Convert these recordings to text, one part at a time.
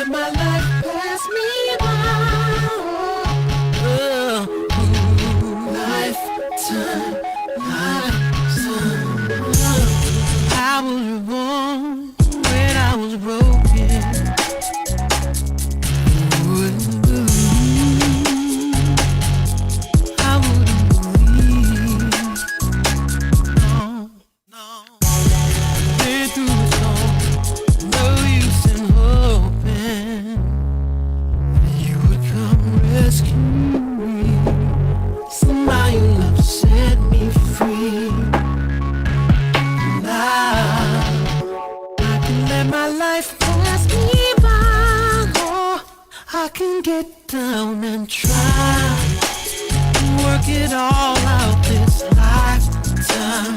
let my life pass me by. Lifetime, lifetime. I was born when I was broken. I wouldn't believe. No. Been through the storm, no use in hoping you would come rescue me. Somehow your love set me free. Now I can let my life pass me by. Oh, I can get down and try. Work it all out this lifetime.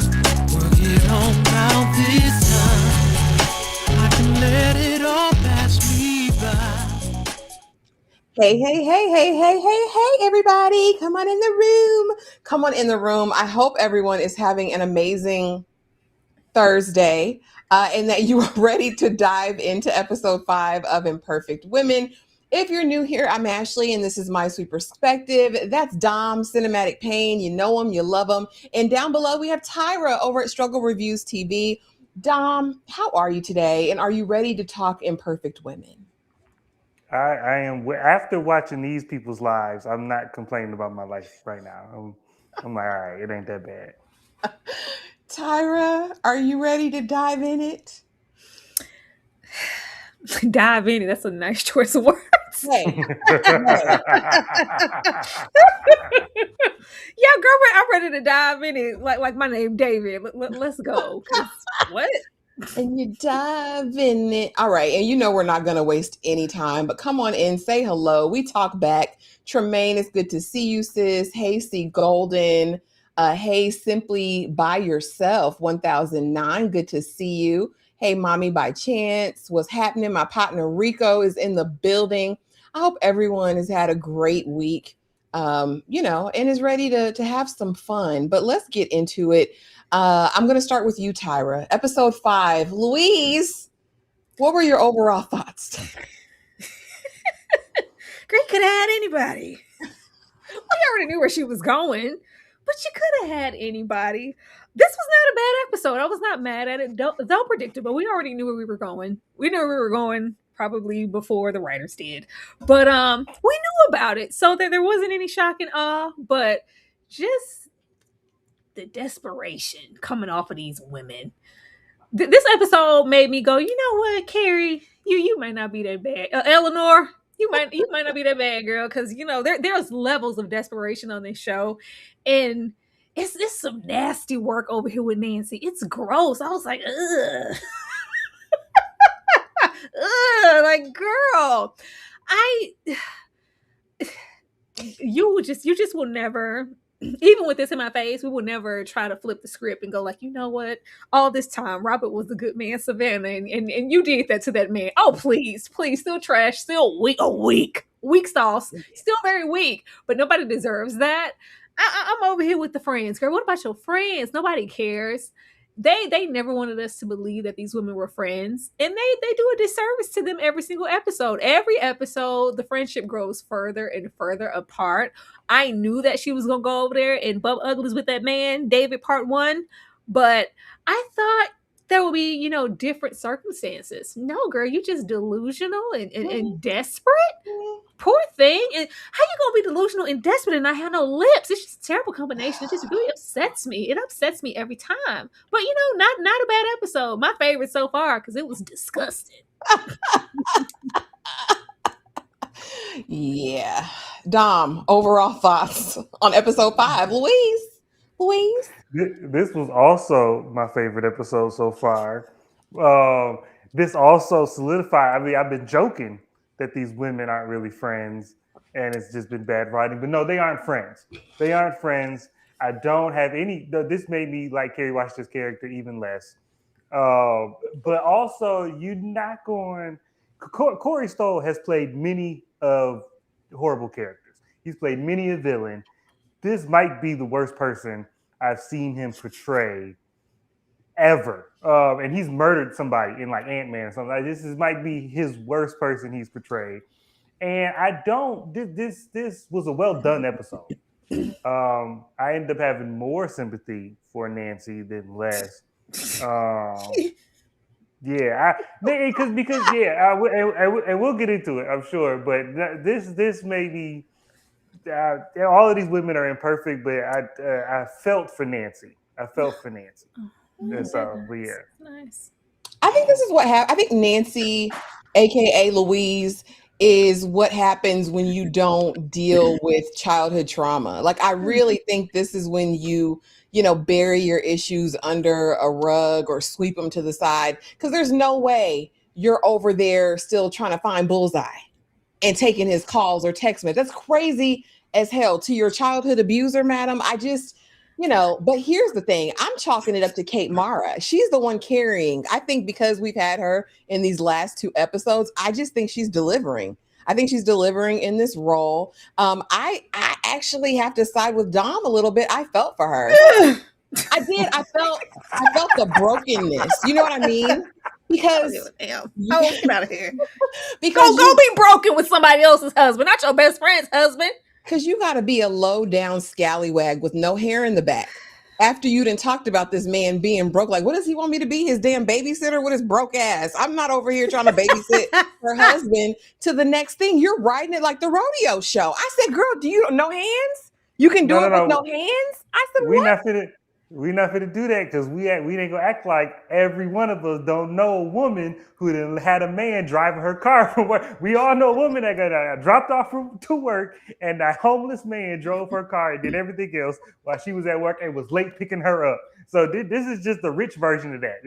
Work it all out this time. I can let it all pass me by. Hey, everybody. Come on in the room. Come on in the room. I hope everyone is having an amazing Thursday and that you are ready to dive into episode 5 of Imperfect Women. If you're new here, I'm Ashley, and this is my sweet perspective. That's Dom, Cinematic Pain. You know him, you love him. And down below, we have Tyra over at Struggle Reviewz TV. Dom, how are you today? And are you ready to talk Imperfect Women? I am. After watching these people's lives, I'm not complaining about my life right now. I'm like, all right, it ain't that bad. Tyra, are you ready to dive in it? Dive in it. That's a nice choice of words. Hey. Yeah, girl, I'm ready to dive in it. Like my name, David. Let's go. What? And you dive in it. All right. And you know we're not going to waste any time, but come on in, say hello. We talk back. Tremaine, it's good to see you, sis. Hey, C. Golden. Hey, Simply By Yourself, 1009. Good to see you. Hey, Mommy by Chance. What's happening? My partner Rico is in the building. I hope everyone has had a great week, and is ready to have some fun. But let's get into it. I'm going to start with you, Tyra. Episode 5. Louise, what were your overall thoughts? Great, could have had anybody. We already knew where she was going, but she could have had anybody. This was not a bad episode. I was not mad at it. Don't predict it, but we already knew where we were going. We knew where we were going probably before the writers did. But we knew about it, so that there wasn't any shock and awe, but just the desperation coming off of these women. This episode made me go, you know what, Carrie, you might not be that bad. Eleanor, you might not be that bad, girl, because there's levels of desperation on this show, and it's some nasty work over here with Nancy. It's gross. I was like, ugh. Ugh, like, girl, you just will never, even with this in my face, we will never try to flip the script and go like, you know what? All this time, Robert was the good man, Savannah, and you did that to that man. Oh, please, still trash, still weak sauce, still very weak, but nobody deserves that. I'm over here with the friends, girl. What about your friends? Nobody cares. They never wanted us to believe that these women were friends, and they do a disservice to them every single episode. Every episode, the friendship grows further and further apart. I knew that she was gonna go over there and bump uglies with that man, David Part 1, but I thought there would be, different circumstances. No, girl, you just delusional and desperate. Poor thing. And how you gonna be delusional and desperate and not have no lips? It's just a terrible combination. It just really upsets me. It upsets me every time. But not a bad episode. My favorite so far, because it was disgusting. Yeah. Dom, overall thoughts on episode 5. Louise? This was also my favorite episode so far. This also solidified. I mean, I've been joking that these women aren't really friends, and it's just been bad writing. But no, they aren't friends. They aren't friends. I don't have any. This made me like Carrie Washington's character even less. But also, you're not going. Corey Stoll has played many of horrible characters. He's played many a villain. This might be the worst person I've seen him portray ever. And he's murdered somebody in like Ant-Man or something. Like, might be his worst person he's portrayed. And I don't. This was a well done episode. I ended up having more sympathy for Nancy than less. Yeah, and we'll get into it, I'm sure. But this made me. All of these women are imperfect, but I felt for Nancy. So, but yeah, Nice. I think this is what happened. I think Nancy, aka Louise, is what happens when you don't deal with childhood trauma. Like, I really think this is when you bury your issues under a rug or sweep them to the side, because there's no way you're over there still trying to find Bullseye and taking his calls or text messages. That's crazy as hell. To your childhood abuser, madam, I just, but here's the thing. I'm chalking it up to Kate Mara. She's the one carrying. I think because we've had her in these last 2 episodes, I just think she's delivering. I think she's delivering in this role. I actually have to side with Dom a little bit. I felt for her. I did. I felt the brokenness. You know what I mean? Because damn. Oh, get out of here. Because go be broken with somebody else's husband, not your best friend's husband. Because you got to be a low down scallywag with no hair in the back. After you done talked about this man being broke, like, what does he want me to be? His damn babysitter with his broke ass. I'm not over here trying to babysit her husband to the next thing. You're riding it like the rodeo show. I said, girl, do you no hands? You can do it with no hands? I said, we not gonna do that, because we ain't gonna act like every one of us don't know a woman who done had a man driving her car from work. We all know a woman that got dropped off to work, and that homeless man drove her car and did everything else while she was at work and was late picking her up. So this is just the rich version of that.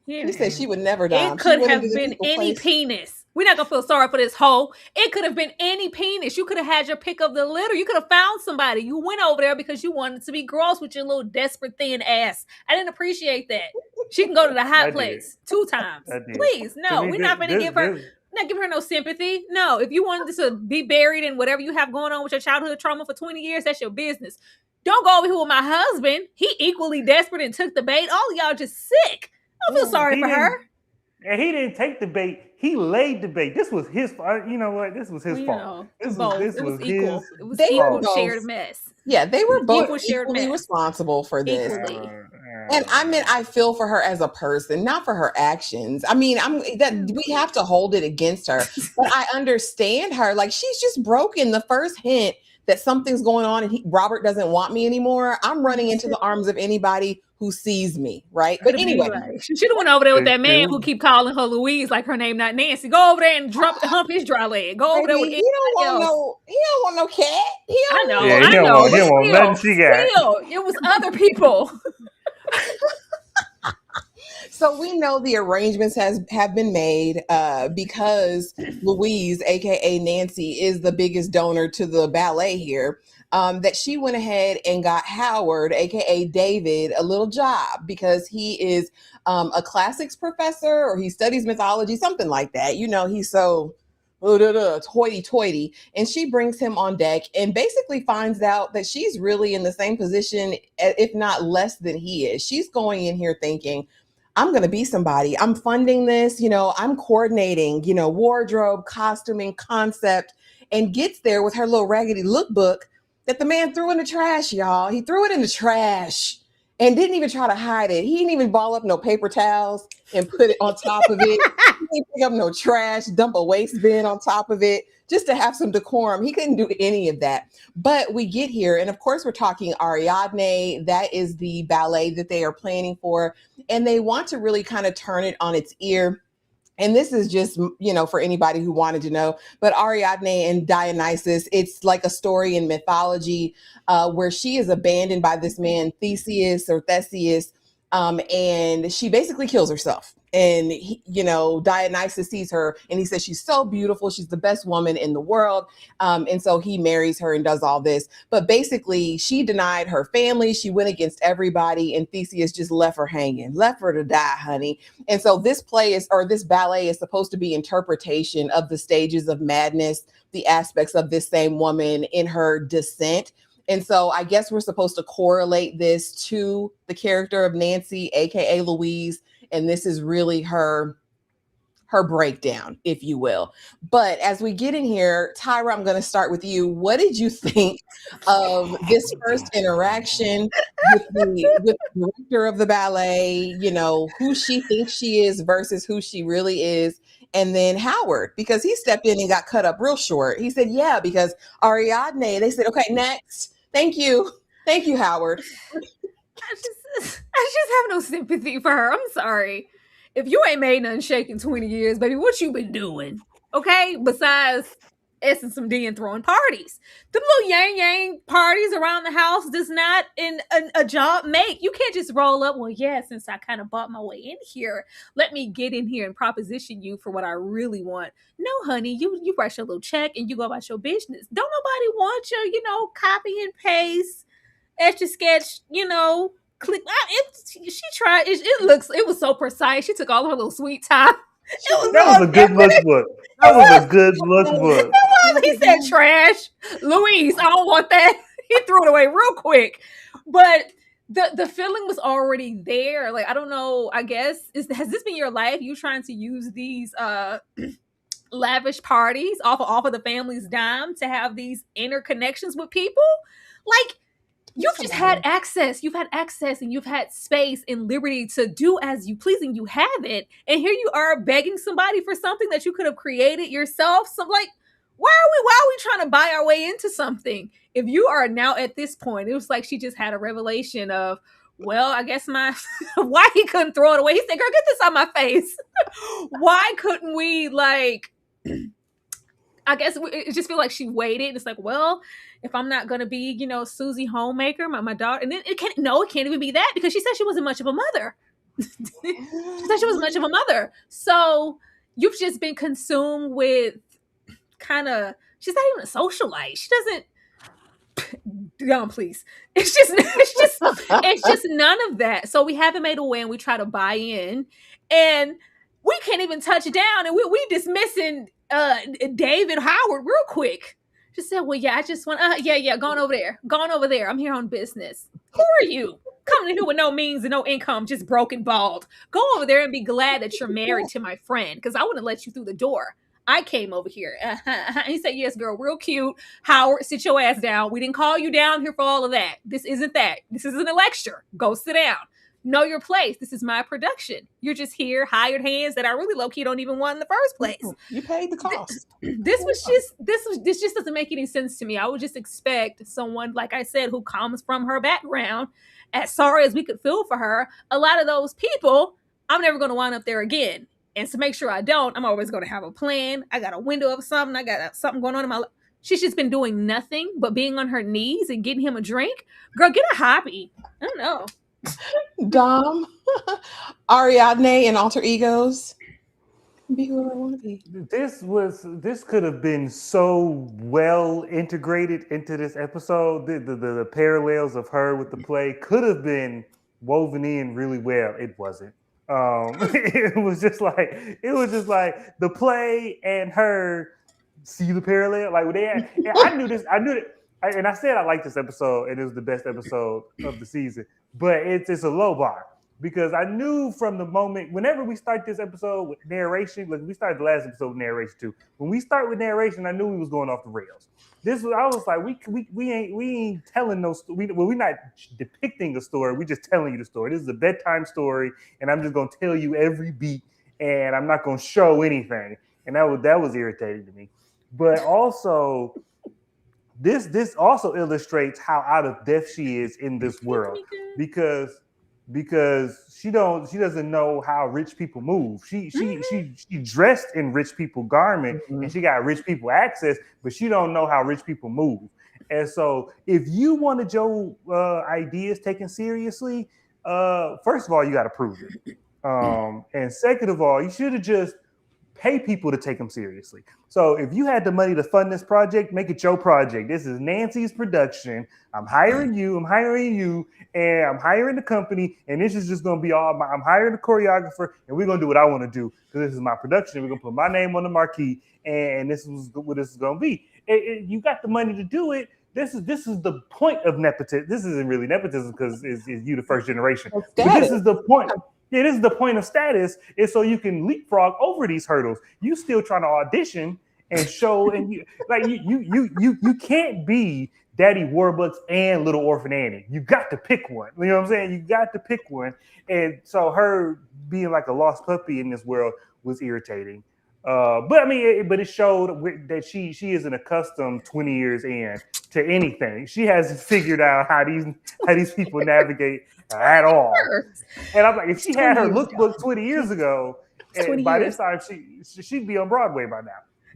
Yeah. She said she would never die. It could have been any penis. We're not gonna feel sorry for this hoe. It could have been any penis. You could have had your pick of the litter. You could have found somebody. You went over there because you wanted to be gross with your little desperate thin ass. I didn't appreciate that. She can go to the hot place 2 times. Please, no. We're not gonna give her. Not giving her no sympathy. No, if you wanted to be buried in whatever you have going on with your childhood trauma for 20 years, that's your business. Don't go over here with my husband. He equally desperate and took the bait. All of y'all just sick. I feel sorry for her. And he didn't take the bait. He laid the bait. This was his fault. You know what? This was his fault. This was equal. His. It was equal shared mess. Yeah, they were both equally responsible for this. And I mean, I feel for her as a person, not for her actions. I mean, we have to hold it against her. But I understand her. Like, she's just broken. The first hint that something's going on and Robert doesn't want me anymore, I'm running into the arms of anybody who sees me, right? But anyway. She should have went over there with that man who keep calling her Louise like her name not Nancy. Go over there and hump his dry leg. Go over there with he don't want no cat. I know. He don't want nothing she got. Still, it was other people. So we know the arrangements have been made because Louise, aka Nancy, is the biggest donor to the ballet here. That she went ahead and got Howard, aka David, a little job because he is a classics professor, or he studies mythology, something like that. He's so hoity-toity, and she brings him on deck and basically finds out that she's really in the same position, if not less than he is. She's going in here thinking, I'm going to be somebody. I'm funding this, I'm coordinating, wardrobe, costuming, concept, and gets there with her little raggedy lookbook that the man threw in the trash, y'all. He threw it in the trash and didn't even try to hide it. He didn't even ball up no paper towels and put it on top of it. He didn't pick up no trash, dump a waste bin on top of it just to have some decorum. He couldn't do any of that. But we get here, and of course we're talking Ariadne. That is the ballet that they are planning for, and they want to really kind of turn it on its ear. And this is just, for anybody who wanted to know, but Ariadne and Dionysus, it's like a story in mythology where she is abandoned by this man, Theseus, and she basically kills herself. And, Dionysus sees her and he says, she's so beautiful. She's the best woman in the world. And so he marries her and does all this. But basically, she denied her family. She went against everybody. And Theseus just left her hanging, left her to die, honey. And so this ballet is supposed to be interpretation of the stages of madness, the aspects of this same woman in her descent. And so I guess we're supposed to correlate this to the character of Nancy, aka Louise, and this is really her breakdown, if you will. But as we get in here, Tyra, I'm going to start with you. What did you think of this first interaction with the director of the ballet? You know, who she thinks she is versus who she really is. And then Howard, because he stepped in and got cut up real short. He said, yeah, because Ariadne, they said, okay, next. Thank you, Howard. I just have no sympathy for her. I'm sorry. If you ain't made nothing shake in 20 years, baby, what you been doing? Okay? Besides essing some D and throwing parties. The little yang parties around the house does not in a job make. You can't just roll up, well, yeah, since I kind of bought my way in here, let me get in here and proposition you for what I really want. No, honey, you write your little check and you go about your business. Don't nobody want your, copy and paste, etch a sketch, click. She tried. It was so precise. She took all her little sweet time. That was a good lookbook. That was a good lookbook. He said trash. Louise, I don't want that. He threw it away real quick. But the feeling was already there. Like, I don't know, I guess, has this been your life? You trying to use these lavish parties off of the family's dime to have these interconnections with people? Like, you've just had access. You've had access and you've had space and liberty to do as you please, and you have it. And here you are begging somebody for something that you could have created yourself. So, like, why are we trying to buy our way into something? If you are now at this point, it was like she just had a revelation of, well, I guess why he couldn't throw it away. He said, girl, get this out my face. Why couldn't we, like, I guess it just feels like she waited. It's like, well, if I'm not going to be, Susie Homemaker, my daughter, and then it can't even be that, because she said she wasn't much of a mother. She said she wasn't much of a mother. So you've just been consumed with she's not even a socialite. She doesn't, please. It's just none of that. So we haven't made a win. We try to buy in and we can't even touch down, and we dismissing David Howard real quick. She said, well, yeah, I just want, going over there. I'm here on business. Who are you? Coming in here with no means and no income, just broken, bald. Go over there and be glad that you're married to my friend, because I wouldn't let you through the door. I came over here. He said, yes, girl, real cute. Howard, sit your ass down. We didn't call you down here for all of that. This isn't that. This isn't a lecture. Go sit down. Know your place. This is my production. You're just here, hired hands that I really low-key don't even want in the first place. You paid the cost. This just doesn't make any sense to me. I would just expect someone, like I said, who comes from her background, as sorry as we could feel for her, a lot of those people, I'm never going to wind up there again. And to make sure I don't, I'm always going to have a plan. I got a window of something. I got something going on in my life. She's just been doing nothing but being on her knees and getting him a drink. Girl, get a hobby. I don't know. Dom, Ariadne and alter egos. Be who I want to be. This could have been so well integrated into this episode. The parallels of her with the play could have been woven in really well. It wasn't. It was just like the play and her see the parallel. Like I knew it. And I said I liked this episode, and it was the best episode of the season. But it's a low bar, because I knew from the moment, whenever we start this episode with narration, like we started the last episode with narration too. When we start with narration, I knew we was going off the rails. I was like, we ain't telling no story. We're not depicting a story. We're just telling you the story. This is a bedtime story, and I'm just gonna tell you every beat, and I'm not gonna show anything. And that was irritating to me. But also, this also illustrates how out of depth she is in this world, because she doesn't know how rich people move. She dressed in rich people garment, and she got rich people access, but she don't know how rich people move. And so if you wanted your ideas taken seriously, first of all, you got to prove it. And second of all, you should have just pay people to take them seriously. So if you had the money to fund this project, make it your project. This is Nancy's production. I'm hiring you, and I'm hiring the company, and this is just going to be I'm hiring a choreographer, and we're going to do what I want to do, because this is my production. We're going to put my name on the marquee, and this is what this is going to be. You got the money to do it. this is the point of nepotism. This isn't really nepotism because is you the first generation, Well, but this status. is the point. Yeah, this is the point of status, is so you can leapfrog over these hurdles. You still trying to audition and show, and you can't be Daddy Warbucks and Little Orphan Annie. You got to pick one. You know what I'm saying? You got to pick one. And so her being like a lost puppy in this world was irritating. But I mean, but it showed that she isn't accustomed 20 years in to anything. She hasn't figured out how these people navigate at all. And I'm like, if she had her lookbook 20 years ago, and by this time she'd be on Broadway by now.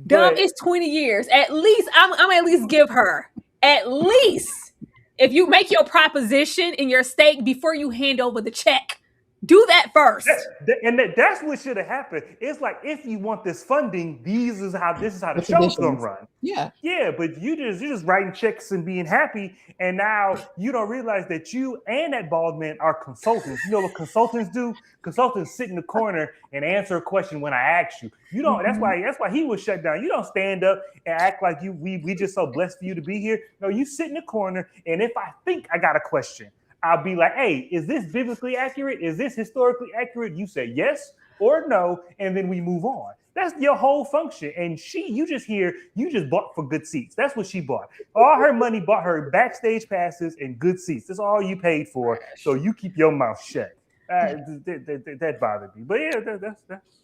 Dumb, it's 20 years. At least I'm at least give her at least, if you make your proposition in your stake before you hand over the check, do that first. That's what should have happened. It's like, if you want this funding, this is how the show's gonna run. Yeah, but you're just writing checks and being happy, and now you don't realize that you and that bald man are consultants. You know what consultants do? Consultants sit in the corner and answer a question when I ask you. You don't. That's why he was shut down. You don't stand up and act like we just so blessed for you to be here. No, you sit in the corner, and if I think I got a question, I'll be like, hey, is this biblically accurate? Is this historically accurate? You say yes or no, and then we move on. That's your whole function. And you just bought for good seats. That's what she bought. All her money bought her backstage passes and good seats. That's all you paid for. So you keep your mouth shut. That bothered me. But yeah,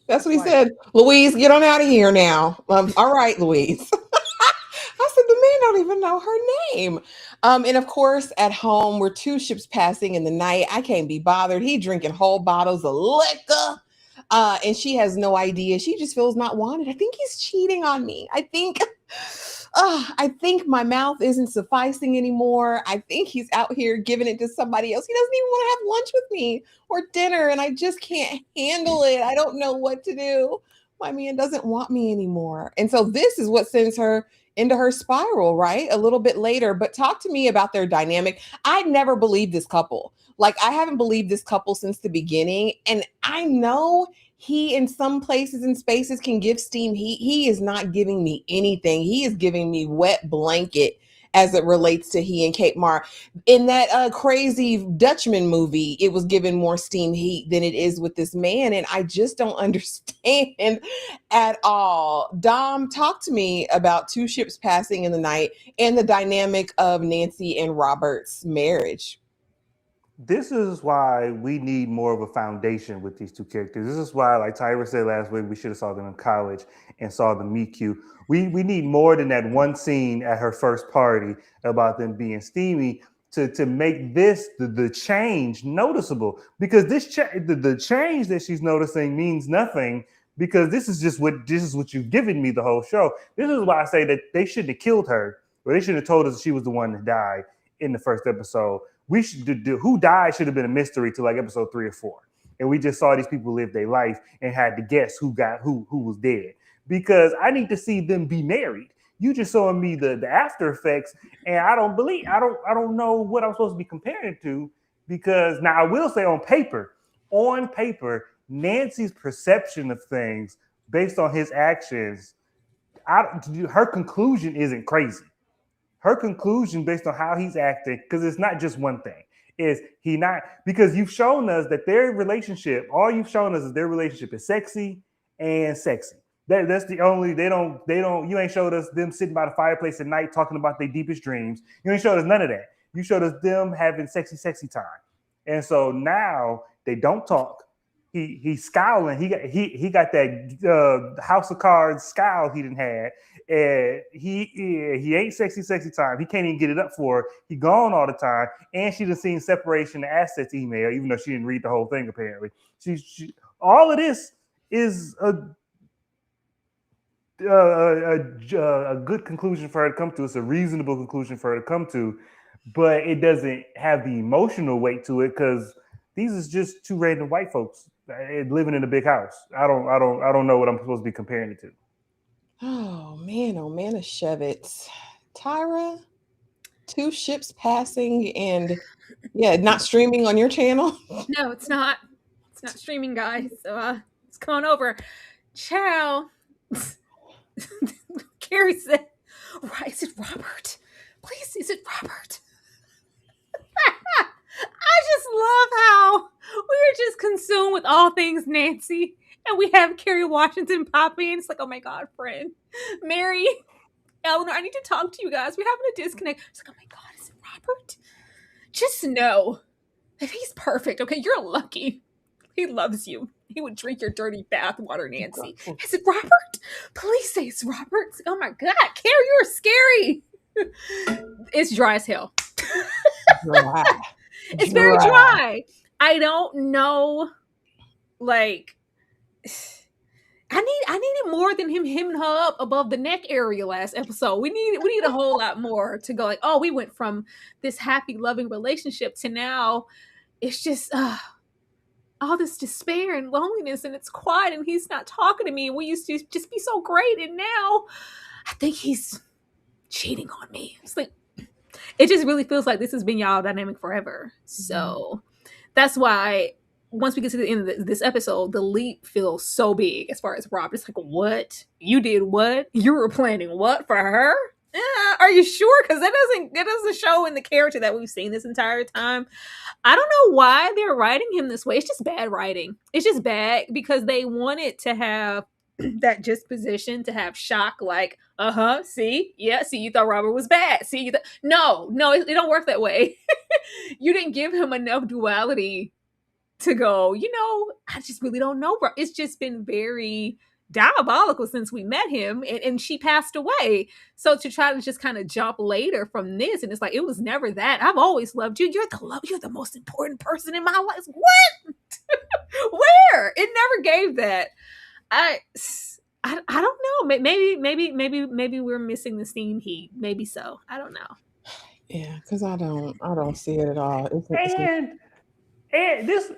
that's what he said. Louise, get on out of here now. All right, Louise. I said, the man don't even know her name. And of course, at home, we're 2 ships passing in the night. I can't be bothered. He drinking whole bottles of liquor. And she has no idea. She just feels not wanted. I think he's cheating on me. I think my mouth isn't sufficing anymore. I think he's out here giving it to somebody else. He doesn't even want to have lunch with me or dinner, and I just can't handle it. I don't know what to do. My man doesn't want me anymore. And so this is what sends her into her spiral, right? A little bit later. But talk to me about their dynamic. I never believed this couple. Like, I haven't believed this couple since the beginning. And I know he, in some places and spaces, can give steam. He is not giving me anything. He is giving me wet blanket as it relates to he and Kate Mara. In that crazy Dutchman movie, it was given more steam heat than it is with this man. And I just don't understand at all. Dom, talk to me about 2 ships passing in the night and the dynamic of Nancy and Robert's marriage. This is why we need more of a foundation with these 2 characters. This is why, like Tyra said last week, we should have saw them in college and saw them meet cute. We need more than that one scene at her first party about them being steamy to make this the change noticeable. Because the change that she's noticing means nothing, because this is what you've given me the whole show. This is why I say that they shouldn't have killed her, or they should have told us she was the one that died in the first episode. We should do who died should have been a mystery to like episode 3 or 4, and we just saw these people live their life and had to guess who was dead. Because I need to see them be married. You just showing me the after effects, and I don't know what I'm supposed to be comparing it to. Because now I will say on paper, Nancy's perception of things based on his actions, her conclusion isn't crazy. Her conclusion based on how he's acting, because it's not just one thing, is he not, because you've shown us that their relationship, all you've shown us is their relationship is sexy and sexy. That's the only, you ain't showed us them sitting by the fireplace at night talking about their deepest dreams. You ain't showed us none of that. You showed us them having sexy time. And so now they don't talk. He's scowling. He got that House of Cards scowl he didn't have. And he ain't sexy time. He can't even get it up for her. He gone all the time. And she done seen separation of assets email, even though she didn't read the whole thing apparently. She all of this is a good conclusion for her to come to. It's a reasonable conclusion for her to come to, but it doesn't have the emotional weight to it, because these is just 2 random white folks living in a big house. I don't know what I'm supposed to be comparing it to. Oh man, a Shevitz. Tyra, 2 ships passing, and not streaming on your channel. No, it's not. It's not streaming, guys. So it's gone over. Ciao. Carrie said, "Right, is it Robert? Please, is it Robert? I just love how we're just consumed with all things Nancy. And we have Kerry Washington pop in. It's like, oh my God, friend. Mary, Eleanor, I need to talk to you guys. We're having a disconnect. It's like, oh my God, is it Robert? Just know that he's perfect. Okay, you're lucky. He loves you. He would drink your dirty bath water, Nancy. Is it Robert? Please say it's Robert. It's like, oh my God, Carrie, you're scary. It's dry as hell. Dry. It's very dry. I don't know. Like, I needed more than him hemming her up above the neck area last episode. We need a whole lot more to go like, oh, we went from this happy, loving relationship to now it's just all this despair and loneliness, and it's quiet, and he's not talking to me. And we used to just be so great, and now I think he's cheating on me. It's like it just really feels like this has been y'all dynamic forever. So that's why once we get to the end of this episode, the leap feels so big as far as Rob. It's like, what? You did what? You were planning what for her? Are you sure? Because that doesn't show in the character that we've seen this entire time. I don't know why they're writing him this way. It's just bad writing. It's just bad because they wanted to have that disposition to have shock, like, see, you thought Robert was bad. See, no, it don't work that way. You didn't give him enough duality to go, I just really don't know, bro. It's just been very diabolical since we met him, and she passed away. So to try to just kind of jump later from this, and it's like, it was never that. I've always loved you. You're the most important person in my life. What? Where? It never gave that. I don't know. Maybe we're missing the steam heat. Maybe so. I don't know. Yeah, because I don't see it at all. And this,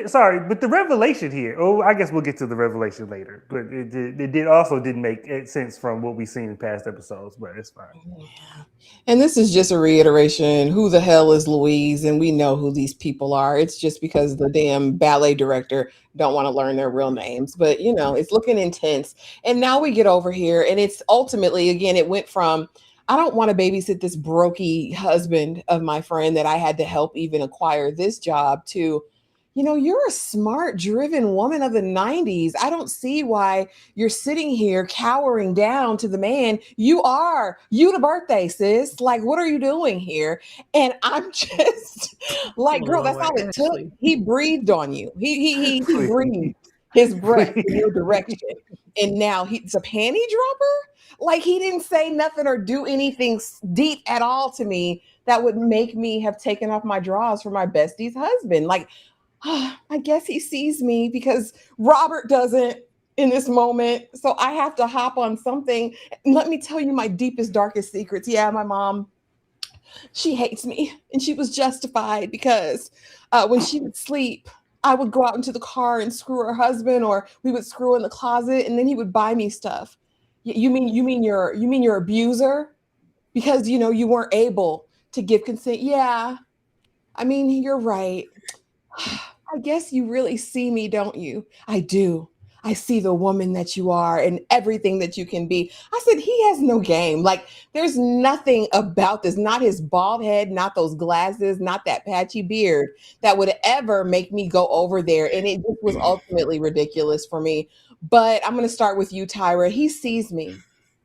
sorry, but the revelation here. Oh, I guess we'll get to the revelation later. But it didn't make sense from what we've seen in past episodes. But it's fine. Yeah. And this is just a reiteration. Who the hell is Louise? And we know who these people are. It's just because the damn ballet director don't want to learn their real names. But it's looking intense. And now we get over here, and it's ultimately, again, it went from, I don't want to babysit this brokey husband of my friend that I had to help even acquire this job to, you're a smart, driven woman of the 90s. I don't see why you're sitting here cowering down to the man. You the birthday, sis. Like, what are you doing here? And I'm just like, girl, that's all it took. He breathed on you. He breathed his breath in your direction. And now he's a panty dropper? Like, he didn't say nothing or do anything deep at all to me that would make me have taken off my drawers for my bestie's husband. Like, I guess he sees me because Robert doesn't in this moment. So I have to hop on something. And let me tell you my deepest, darkest secrets. Yeah, my mom, she hates me, and she was justified because when she would sleep, I would go out into the car and screw her husband, or we would screw in the closet, and then he would buy me stuff. You mean your abuser? Because you weren't able to give consent. Yeah. I mean, you're right. I guess you really see me, don't you? I do. I see the woman that you are and everything that you can be. I said, he has no game. Like, there's nothing about this, not his bald head, not those glasses, not that patchy beard that would ever make me go over there. And it just was ultimately ridiculous for me. But I'm going to start with you, Tyra. He sees me.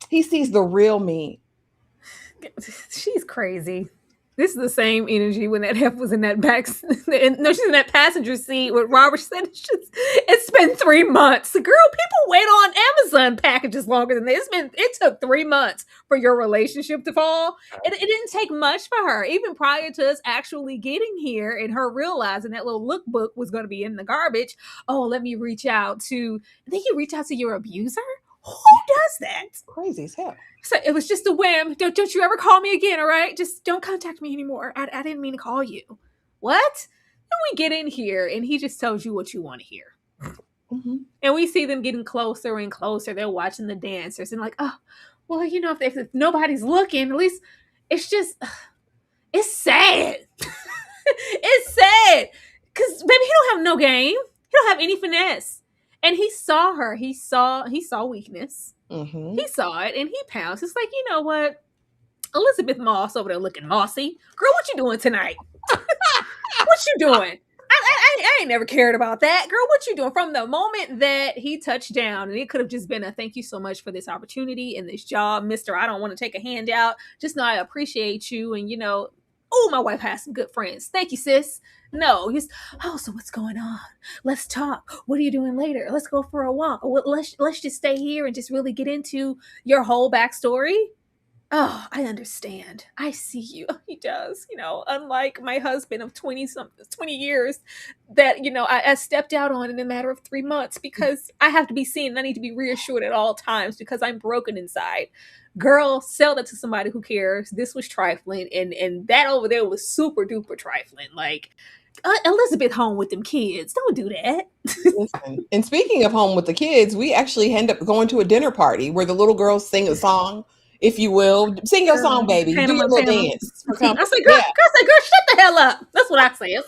He sees the real me. She's crazy. This is the same energy when that Hef was in that back. No, she's in that passenger seat with Robert. Said it's been 3 months. Girl, people wait on Amazon packages longer than this. It took 3 months for your relationship to fall. It didn't take much for her, even prior to us actually getting here and her realizing that little lookbook was going to be in the garbage. Oh, let me reach out to. I think you reach out to your abuser. Who does that? Crazy as hell. So it was just a whim. Don't you ever call me again, all right? Just don't contact me anymore. I didn't mean to call you. What? Then we get in here, and he just tells you what you want to hear. Mm-hmm. And we see them getting closer and closer. They're watching the dancers, and like, oh, well, if nobody's looking, at least it's just, it's sad. It's sad. Because, baby, he don't have no game. He don't have any finesse. And he saw her. He saw weakness. Mm-hmm. He saw it, and he pounced. It's like, you know what? Elizabeth Moss over there looking mossy. Girl, what you doing tonight? What you doing? I ain't never cared about that. Girl, what you doing? From the moment that he touched down, and it could have just been a thank you so much for this opportunity and this job, Mr. I don't want to take a handout. Just know I appreciate you. And, oh, my wife has some good friends. Thank you, sis. No, he's, oh, so what's going on? Let's talk. What are you doing later? Let's go for a walk. Let's just stay here and just really get into your whole backstory. Oh, I understand. I see you. He does. Unlike my husband of 20 years that, I stepped out on in a matter of 3 months because I have to be seen. And I need to be reassured at all times because I'm broken inside. Girl, sell that to somebody who cares. This was trifling. And that over there was super duper trifling. Like, Elizabeth home with them kids. Don't do that. Listen, and speaking of home with the kids, we actually end up going to a dinner party where the little girls sing a song, if you will. Sing your song, baby. Do your little dance. I say, girl, shut the hell up. That's what I say. Girl,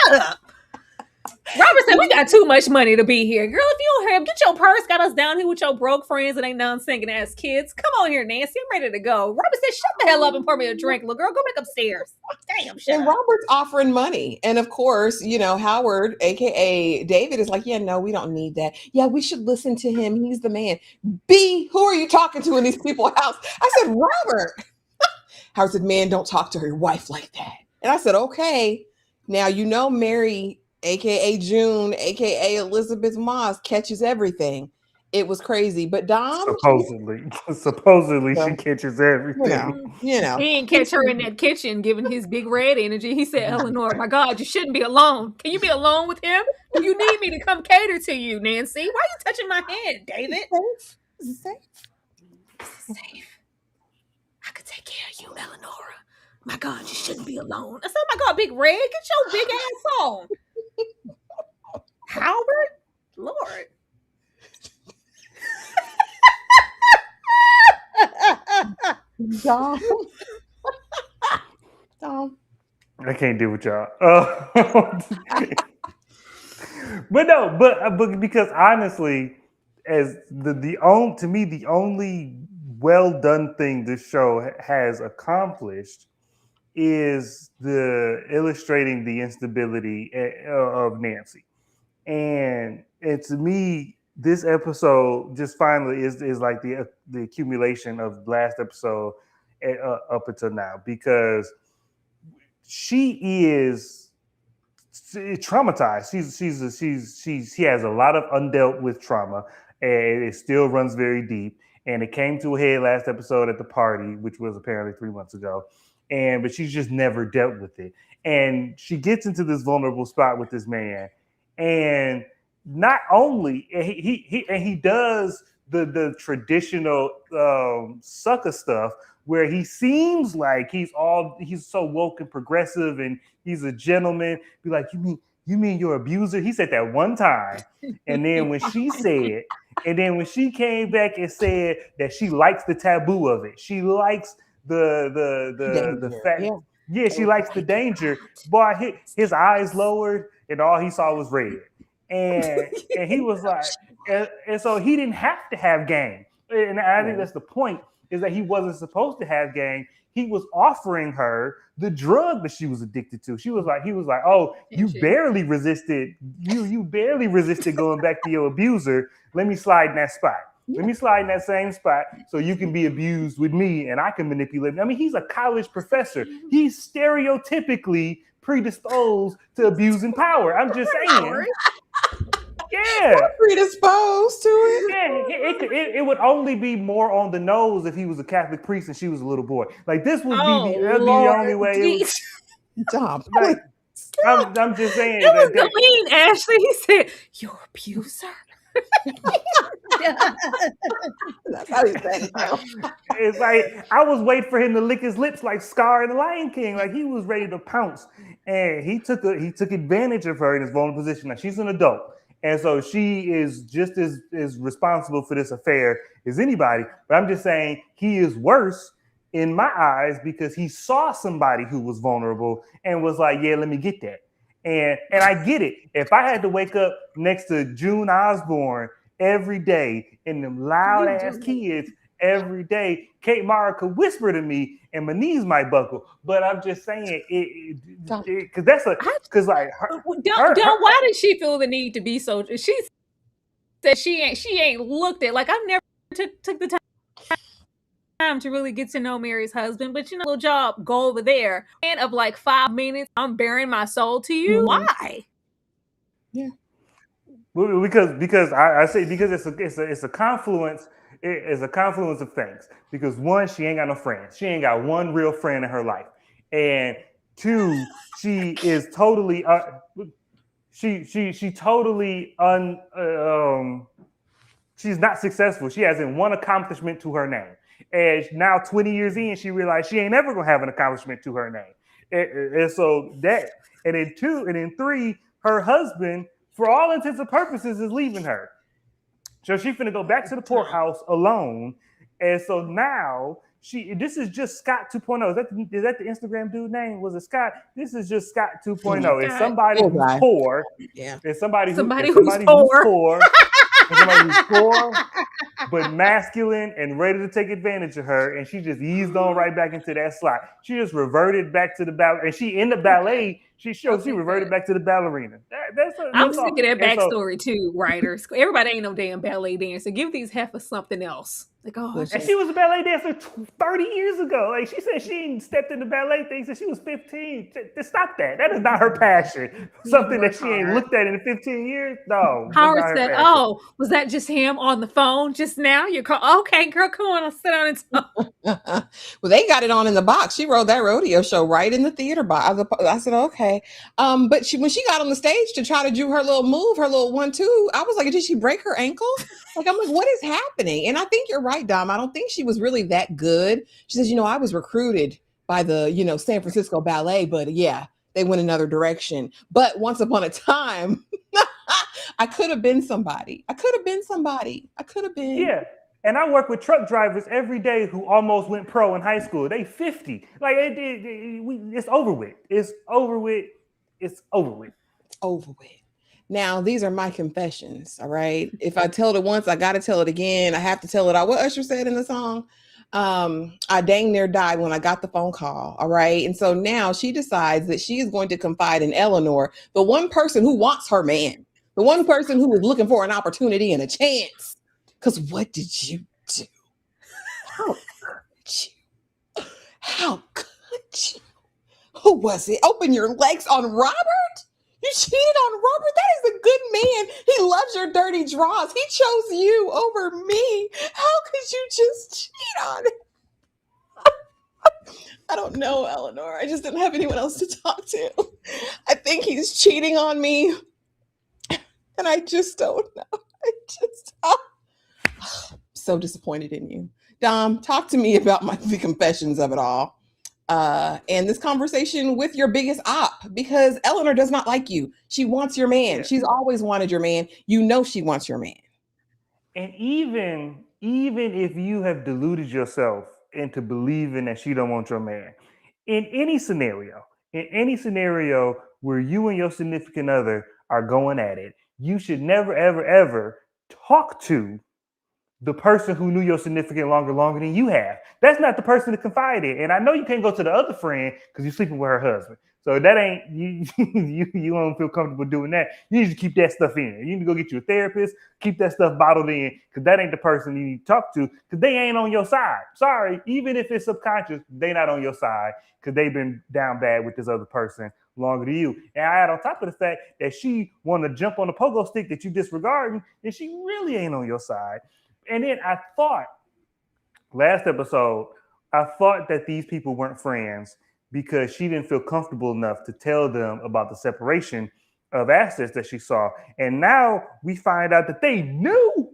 shut up. Robert said, we got too much money to be here. Girl, if you don't hear him, get your purse, got us down here with your broke friends and ain't none singing ass kids. Come on here, Nancy. I'm ready to go. Robert said, shut the hell up and pour me a drink. Little girl, go back upstairs. Damn, shut And up. Robert's offering money. And of course, Howard, aka David, is like, yeah, no, we don't need that. Yeah, we should listen to him. He's the man. B, who are you talking to in these people's house? I said, Robert. Howard said, man, don't talk to her wife like that. And I said, okay. Now, Mary, aka June, aka Elizabeth Moss, catches everything. It was crazy. But Dom, supposedly she catches everything. He didn't catch her in that kitchen giving his big red energy. He said, Eleanor, my God, you shouldn't be alone. Can you be alone with him? Do you need me to come cater to you, Nancy? Why are you touching my hand, David? Safe. I could take care of you, Eleanor. My God, you shouldn't be alone. I said, oh my God, Big Red, get your big ass on. Howard? Lord. Dom. I can't deal with y'all. But because honestly, as the only well done thing this show has accomplished is the illustrating the instability of Nancy, and to me, this episode just finally is like the accumulation of the last episode up until now, because she is traumatized. She has a lot of undealt with trauma, and it still runs very deep. And it came to a head last episode at the party, which was apparently 3 months ago. But she's just never dealt with it. And she gets into this vulnerable spot with this man, and not only he does the traditional sucker stuff, where he seems like he's so woke and progressive and he's a gentleman. Be like, you mean your abuser? He said that one time, and then when she came back and said that she likes the taboo of it, she likes the fact, she likes the danger. Boy, his eyes lowered, and all he saw was red, and he was like, and so he didn't have to have game, and I think that's the point. Is that he wasn't supposed to have game. He was offering her the drug that she was addicted to. He was like, oh, you barely resisted. You barely resisted going back to your abuser. Let me slide in that spot. Let me slide in that same spot so you can be abused with me and I can manipulate. I mean, he's a college professor. He's stereotypically predisposed to abusing power. I'm just saying. Yeah, predisposed to it. Yeah, it would only be more on the nose if he was a Catholic priest and she was a little boy. Like, this would be the only way. Like, I'm just saying. It was Galene, Ashley. He said, "Your abuser." That's how he said it. It's like I was waiting for him to lick his lips like Scar in The Lion King. Like, he was ready to pounce, and he took advantage of her in his vulnerable position. Now, she's an adult. And so she is just as responsible for this affair as anybody. But I'm just saying he is worse in my eyes because he saw somebody who was vulnerable and was like, yeah, let me get that. And I get it. If I had to wake up next to June Osborne every day and them loud ass kids every day. Kate Mara could whisper to me and my knees might buckle. But I'm just saying because that's because like why did she feel the need to be so? She said she ain't looked at, like, I've never took the time to really get to know Mary's husband, but little job, go over there. And of like 5 minutes, I'm bearing my soul to you. Why? Yeah. Because I say because it's a confluence. It's a confluence of things. Because one, she ain't got no friends. She ain't got one real friend in her life, and two, she is totally she totally she's not successful. She hasn't one accomplishment to her name, and now 20 years in, she realized she ain't ever gonna have an accomplishment to her name, and so that, and then two, and then three, her husband, for all intents and purposes, is leaving her. So she's finna go back to the poorhouse alone. And so now this is just Scott 2.0. Is that the Instagram dude name? Was it Scott? This is just Scott 2.0. It's somebody who's poor. Yeah. It's somebody who's poor. It's somebody who's poor, but masculine and ready to take advantage of her. And she just eased on right back into that slot. She just reverted back to the ballet. And she in the ballet, she reverted back to the ballerina. I'm sick of that backstory too, writers. Everybody ain't no damn ballet dancer. Give these heifers something else. Like, and she was a ballet dancer 30 years ago. Like, she said she stepped in the ballet thing since she was 15. Stop that. That is not her passion. Something that she ain't looked at in 15 years. No. Howard said, was that just him on the phone just now? Okay, girl, come on, I'll sit down and talk. Well, they got it on in the box. She wrote that rodeo show right in the theater box. I said, okay. But when she got on the stage to try to do her little move, her little 1-2, I was like, did she break her ankle? Like, I'm like, what is happening? And I think you're right, Dom. I don't think she was really that good. She says, I was recruited by the, San Francisco Ballet, but yeah, they went another direction. But once upon a time, I could have been somebody. Yeah. And I work with truck drivers every day who almost went pro in high school. They 50. Like, it's over with. It's over with. It's over with. It's over with. Now, these are my confessions, all right? If I tell it once, I got to tell it again. I have to tell it out. What Usher said in the song, I dang near died when I got the phone call, all right? And so now she decides that she is going to confide in Eleanor, the one person who wants her man, the one person who is looking for an opportunity and a chance. Because what did you do? How could you? Who was it? Open your legs on Robert? You cheated on Robert? That is a good man. He loves your dirty draws. He chose you over me. How could you just cheat on him? I don't know, Eleanor. I just didn't have anyone else to talk to. I think he's cheating on me. And I just don't know. So disappointed in you. Dom, talk to me about the confessions of it all. And this conversation with your biggest op, because Eleanor does not like you. She wants your man. Yeah. She's always wanted your man. She wants your man. And even if you have deluded yourself into believing that she don't want your man, in any scenario where you and your significant other are going at it, you should never, ever, ever talk to the person who knew your significant longer than you have. That's not the person to confide in. And I know you can't go to the other friend because you're sleeping with her husband. So that ain't you don't feel comfortable doing that. You need to keep that stuff in. You need to go get you a therapist, keep that stuff bottled in, because that ain't the person you need to talk to, because they ain't on your side. Sorry, even if it's subconscious, they not on your side because they've been down bad with this other person longer than you. And I add on top of the fact that she want to jump on the pogo stick that you disregarding, and she really ain't on your side. And then I thought, last episode, that these people weren't friends because she didn't feel comfortable enough to tell them about the separation of assets that she saw. And now we find out that they knew.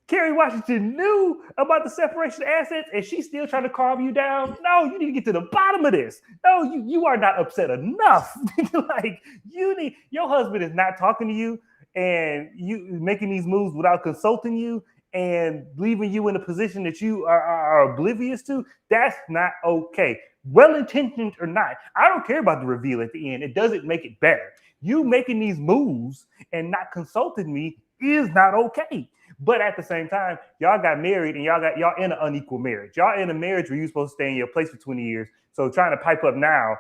Kerry Washington knew about the separation of assets, and she's still trying to calm you down. No, you need to get to the bottom of this. No, you are not upset enough. Like, your husband is not talking to you, and you making these moves without consulting you and leaving you in a position that you are oblivious to. That's not okay. Well-intentioned or not, I don't care about the reveal at the end. It doesn't make it better. You making these moves and not consulting me is not okay. But at the same time, y'all got married and y'all in an unequal marriage. Y'all in a marriage where you're supposed to stay in your place for 20 years. So trying to pipe up now,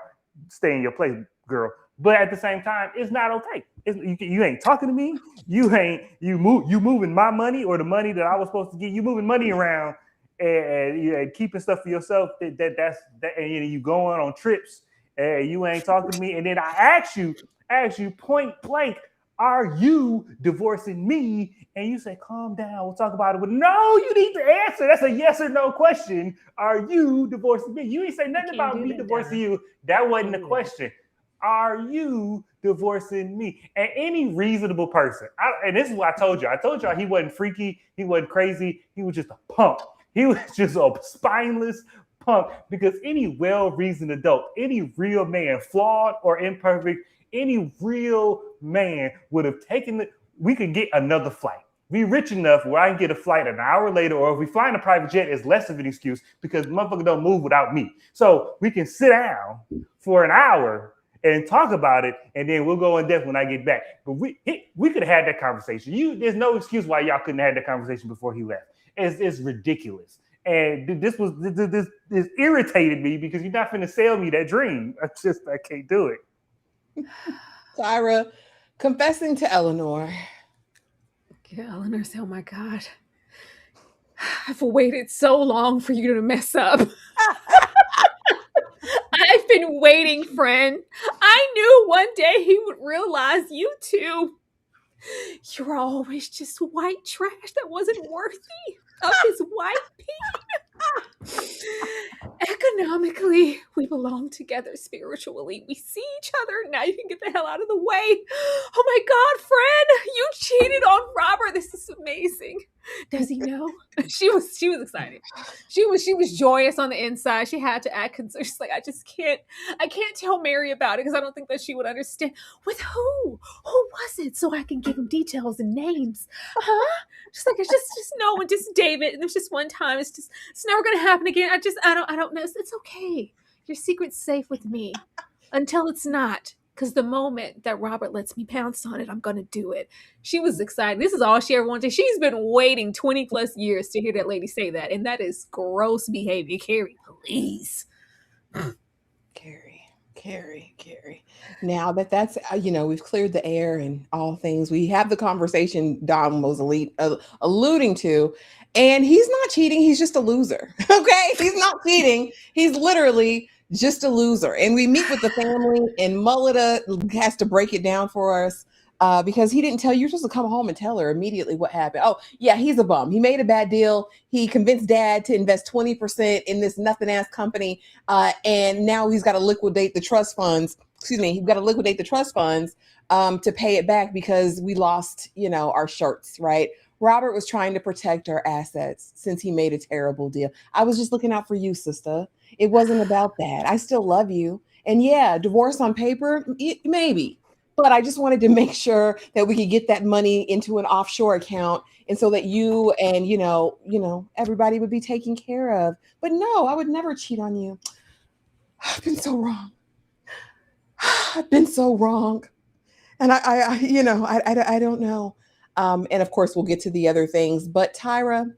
stay in your place, girl. But at the same time, it's not okay. You ain't talking to me. You moving my money or the money that I was supposed to get. You moving money around and keeping stuff for yourself. That's and you going on trips and you ain't talking to me. And then I ask you point blank, are you divorcing me? And you say, calm down, we'll talk about it. But no, you need to answer. That's a yes or no question. Are you divorcing me? You ain't say nothing about me divorcing you. That wasn't the question. Are you divorcing me? And any reasonable person, and this is what I told you. I told y'all he wasn't freaky. He wasn't crazy. He was just a punk. He was just a spineless punk, because any well-reasoned adult, any real man, flawed or imperfect, any real man would have taken it. We could get another flight. We rich enough where I can get a flight an hour later, or if we fly in a private jet, it's less of an excuse because motherfucker don't move without me. So we can sit down for an hour and talk about it, and then we'll go in depth when I get back. But we could have had that conversation. There's no excuse why y'all couldn't have had that conversation before he left. It's ridiculous. And this irritated me because you're not finna sell me that dream. I can't do it. Tyra, confessing to Eleanor. Yeah, Eleanor said, oh my God, I've waited so long for you to mess up. I've been waiting, friend. I knew one day he would realize you two. You were always just white trash that wasn't worthy of his white pee. Economically, we belong together. Spiritually, we see each other. Now you can get the hell out of the way. Oh my God, friend, you cheated on Robert. This is amazing. Does he know? She was excited. She was joyous on the inside. She had to act concerned. She's like, I can't tell Mary about it because I don't think that she would understand. With who? Who was it? So I can give him details and names. Huh? She's like, it's just no one, just David. And there's just one time. It's never gonna happen again. I don't know. It's okay. Your secret's safe with me until it's not. Because the moment that Robert lets me pounce on it, I'm going to do it. She was excited. This is all she ever wanted. She's been waiting 20 plus years to hear that lady say that. And that is gross behavior. Carrie, please. Carrie. Now that's, we've cleared the air and all things. We have the conversation Don was alluding to. And he's not cheating. He's just a loser. Okay? He's not cheating. He's literally just a loser. And we meet with the family, and Mulita has to break it down for us because he didn't tell you. You're supposed to come home and tell her immediately what happened. Oh, yeah, he's a bum. He made a bad deal. He convinced dad to invest 20% in this nothing-ass company. And now he's got to liquidate the trust funds. He's got to liquidate the trust funds to pay it back because we lost, our shirts, right? Robert was trying to protect our assets since he made a terrible deal. I was just looking out for you, sister. It wasn't about that. I still love you. And yeah, divorce on paper, maybe. But I just wanted to make sure that we could get that money into an offshore account. And so that you and, everybody would be taken care of. But no, I would never cheat on you. I've been so wrong. I've been so wrong. And I don't know. And of course, we'll get to the other things. But Tyra,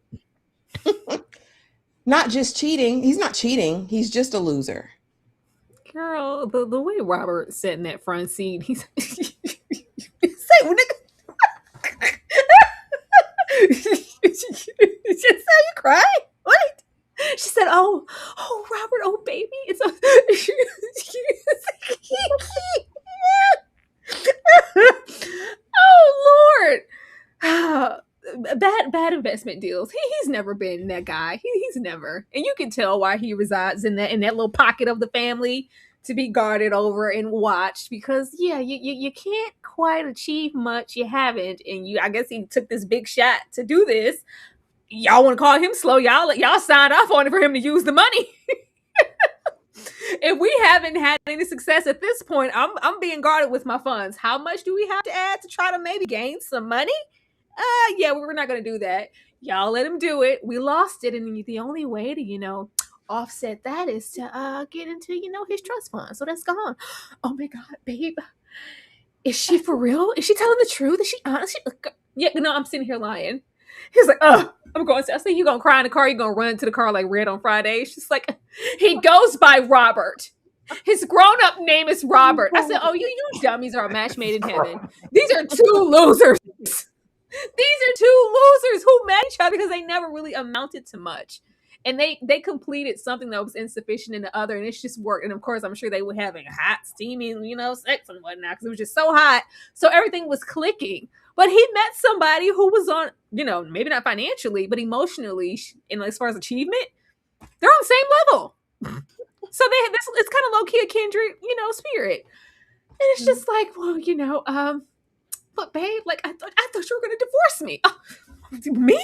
not just cheating. He's not cheating. He's just a loser. Girl, the way Robert sat in that front seat, he's say, just how you cry? What? She said, oh, Robert, oh, baby. It's oh, Lord. Bad investment deals. He's never been that guy. He's never. And you can tell why he resides in that little pocket of the family to be guarded over and watched because, yeah, you can't quite achieve much. You haven't. And I guess he took this big shot to do this. Y'all want to call him slow? Y'all signed off on it for him to use the money. If we haven't had any success at this point, I'm being guarded with my funds. How much do we have to add to try to maybe gain some money? Yeah, we're not going to do that. Y'all let him do it. We lost it. And the only way to, offset that is to get into, his trust fund. So that's gone. Oh my God, babe. Is she for real? Is she telling the truth? Is she honest? Yeah, no, I'm sitting here lying. He's like, "Oh, I'm going to." I said, "You gonna cry in the car? You gonna run to the car like Red on Friday?" She's like, "He goes by Robert. His grown-up name is Robert." I said, "Oh, you dummies are a match made in heaven. These are two losers. These are two losers who met each other because they never really amounted to much." And they completed something that was insufficient in the other, and it's just worked. And of course, I'm sure they were having hot, steaming, sex and whatnot because it was just so hot. So everything was clicking. But he met somebody who was on, maybe not financially, but emotionally, and as far as achievement, they're on the same level. So it's kind of low key a kindred, spirit. And it's just like, well, but babe, like I thought you were gonna divorce me. Me?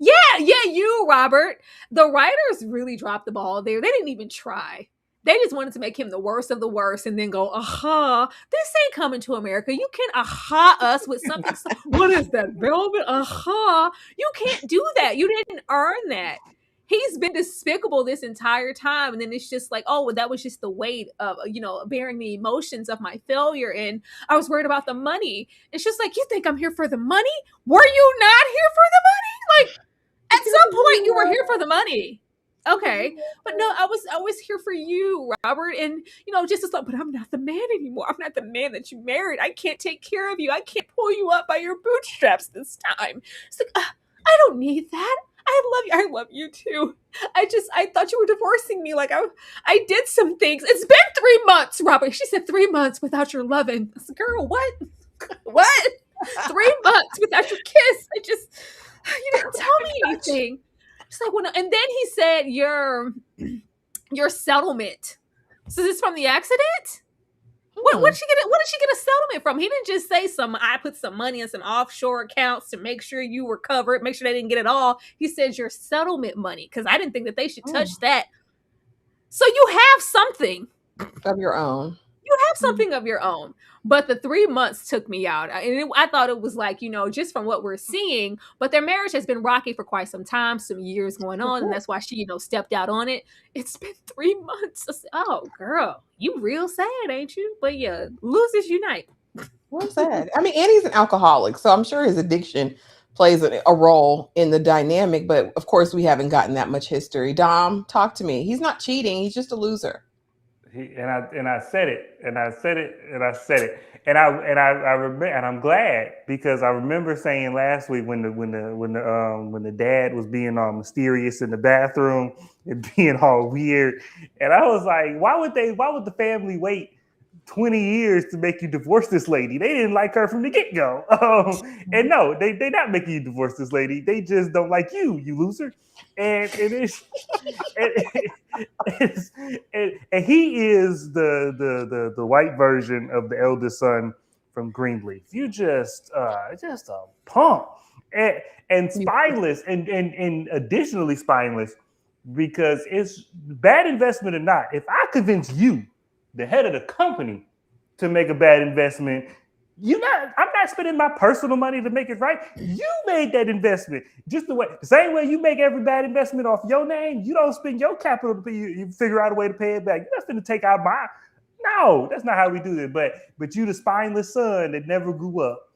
Yeah, you, Robert. The writers really dropped the ball there. They didn't even try. They just wanted to make him the worst of the worst and then go, aha, this ain't coming to America. You can aha us with something. What is that, velvet? Aha. You can't do that. You didn't earn that. He's been despicable this entire time. And then it's just like, oh, well, that was just the weight of, bearing the emotions of my failure. And I was worried about the money. It's just like, you think I'm here for the money? Were you not here for the money? Like, at some point you were here for the money. Okay. But no, I was here for you, Robert. And, just as like, but I'm not the man anymore. I'm not the man that you married. I can't take care of you. I can't pull you up by your bootstraps this time. It's like, I don't need that. I love you. I love you too. I thought you were divorcing me. Like I did some things. It's been 3 months, Robert. She said 3 months without your loving. I said, girl, what? What? 3 months without your kiss. You didn't tell me anything. She's like, well, no. And then he said your settlement. So this is from the accident? What did she get a settlement from? He didn't just say I put some money in some offshore accounts to make sure you were covered, make sure they didn't get it all. He says your settlement money, because I didn't think that they should touch that. So you have something of your own. You have something of your own. But the 3 months took me out. I thought it was like, just from what we're seeing, but their marriage has been rocky for quite some time, some years going on. And that's why she, stepped out on it. It's been 3 months. I said, oh, girl, you real sad, ain't you? But yeah, losers unite. Well sad. I mean, and he's an alcoholic, so I'm sure his addiction plays a role in the dynamic. But of course, we haven't gotten that much history. Dom, talk to me. He's not cheating. He's just a loser. I said it, and I said it, and I said it, and I remember, and I'm glad, because I remember saying last week when the dad was being all mysterious in the bathroom and being all weird, and I was like, why would the family wait 20 years to make you divorce this lady? They didn't like her from the get-go. And no, they not making you divorce this lady. They just don't like you loser. And and he is the white version of the eldest son from Greenleaf. You just a punk and spineless and additionally spineless, because it's bad investment or not. If I convince you, the head of the company, to make a bad investment, I'm not spending my personal money to make it right. You made that investment. Just the same way you make every bad investment off your name, you don't spend your capital to you figure out a way to pay it back. You're not going to take out my. No, that's not how we do it. But you the spineless son that never grew up.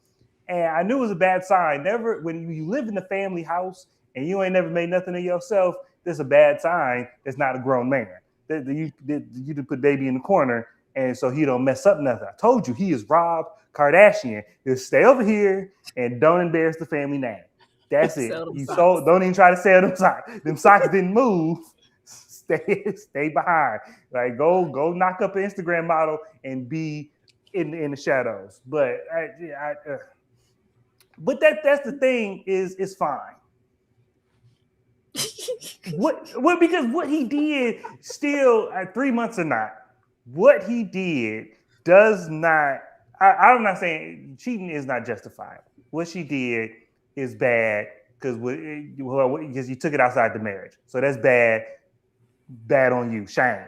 And I knew it was a bad sign. Never, when you live in the family house and you ain't never made nothing of yourself, that's a bad sign. That's not a grown man. You did put baby in the corner, and so he don't mess up nothing. I told you, he is Rob Kardashian. Just stay over here and don't embarrass the family name. That's it. Don't even try to sell them socks. Them socks didn't move. Stay behind. Like go knock up an Instagram model and be in the shadows. But but that's the thing is it's fine. Because what he did still 3 months or not, what he did does not. I'm not saying cheating is not justified. What she did is bad because you took it outside the marriage. So that's bad on you, shame.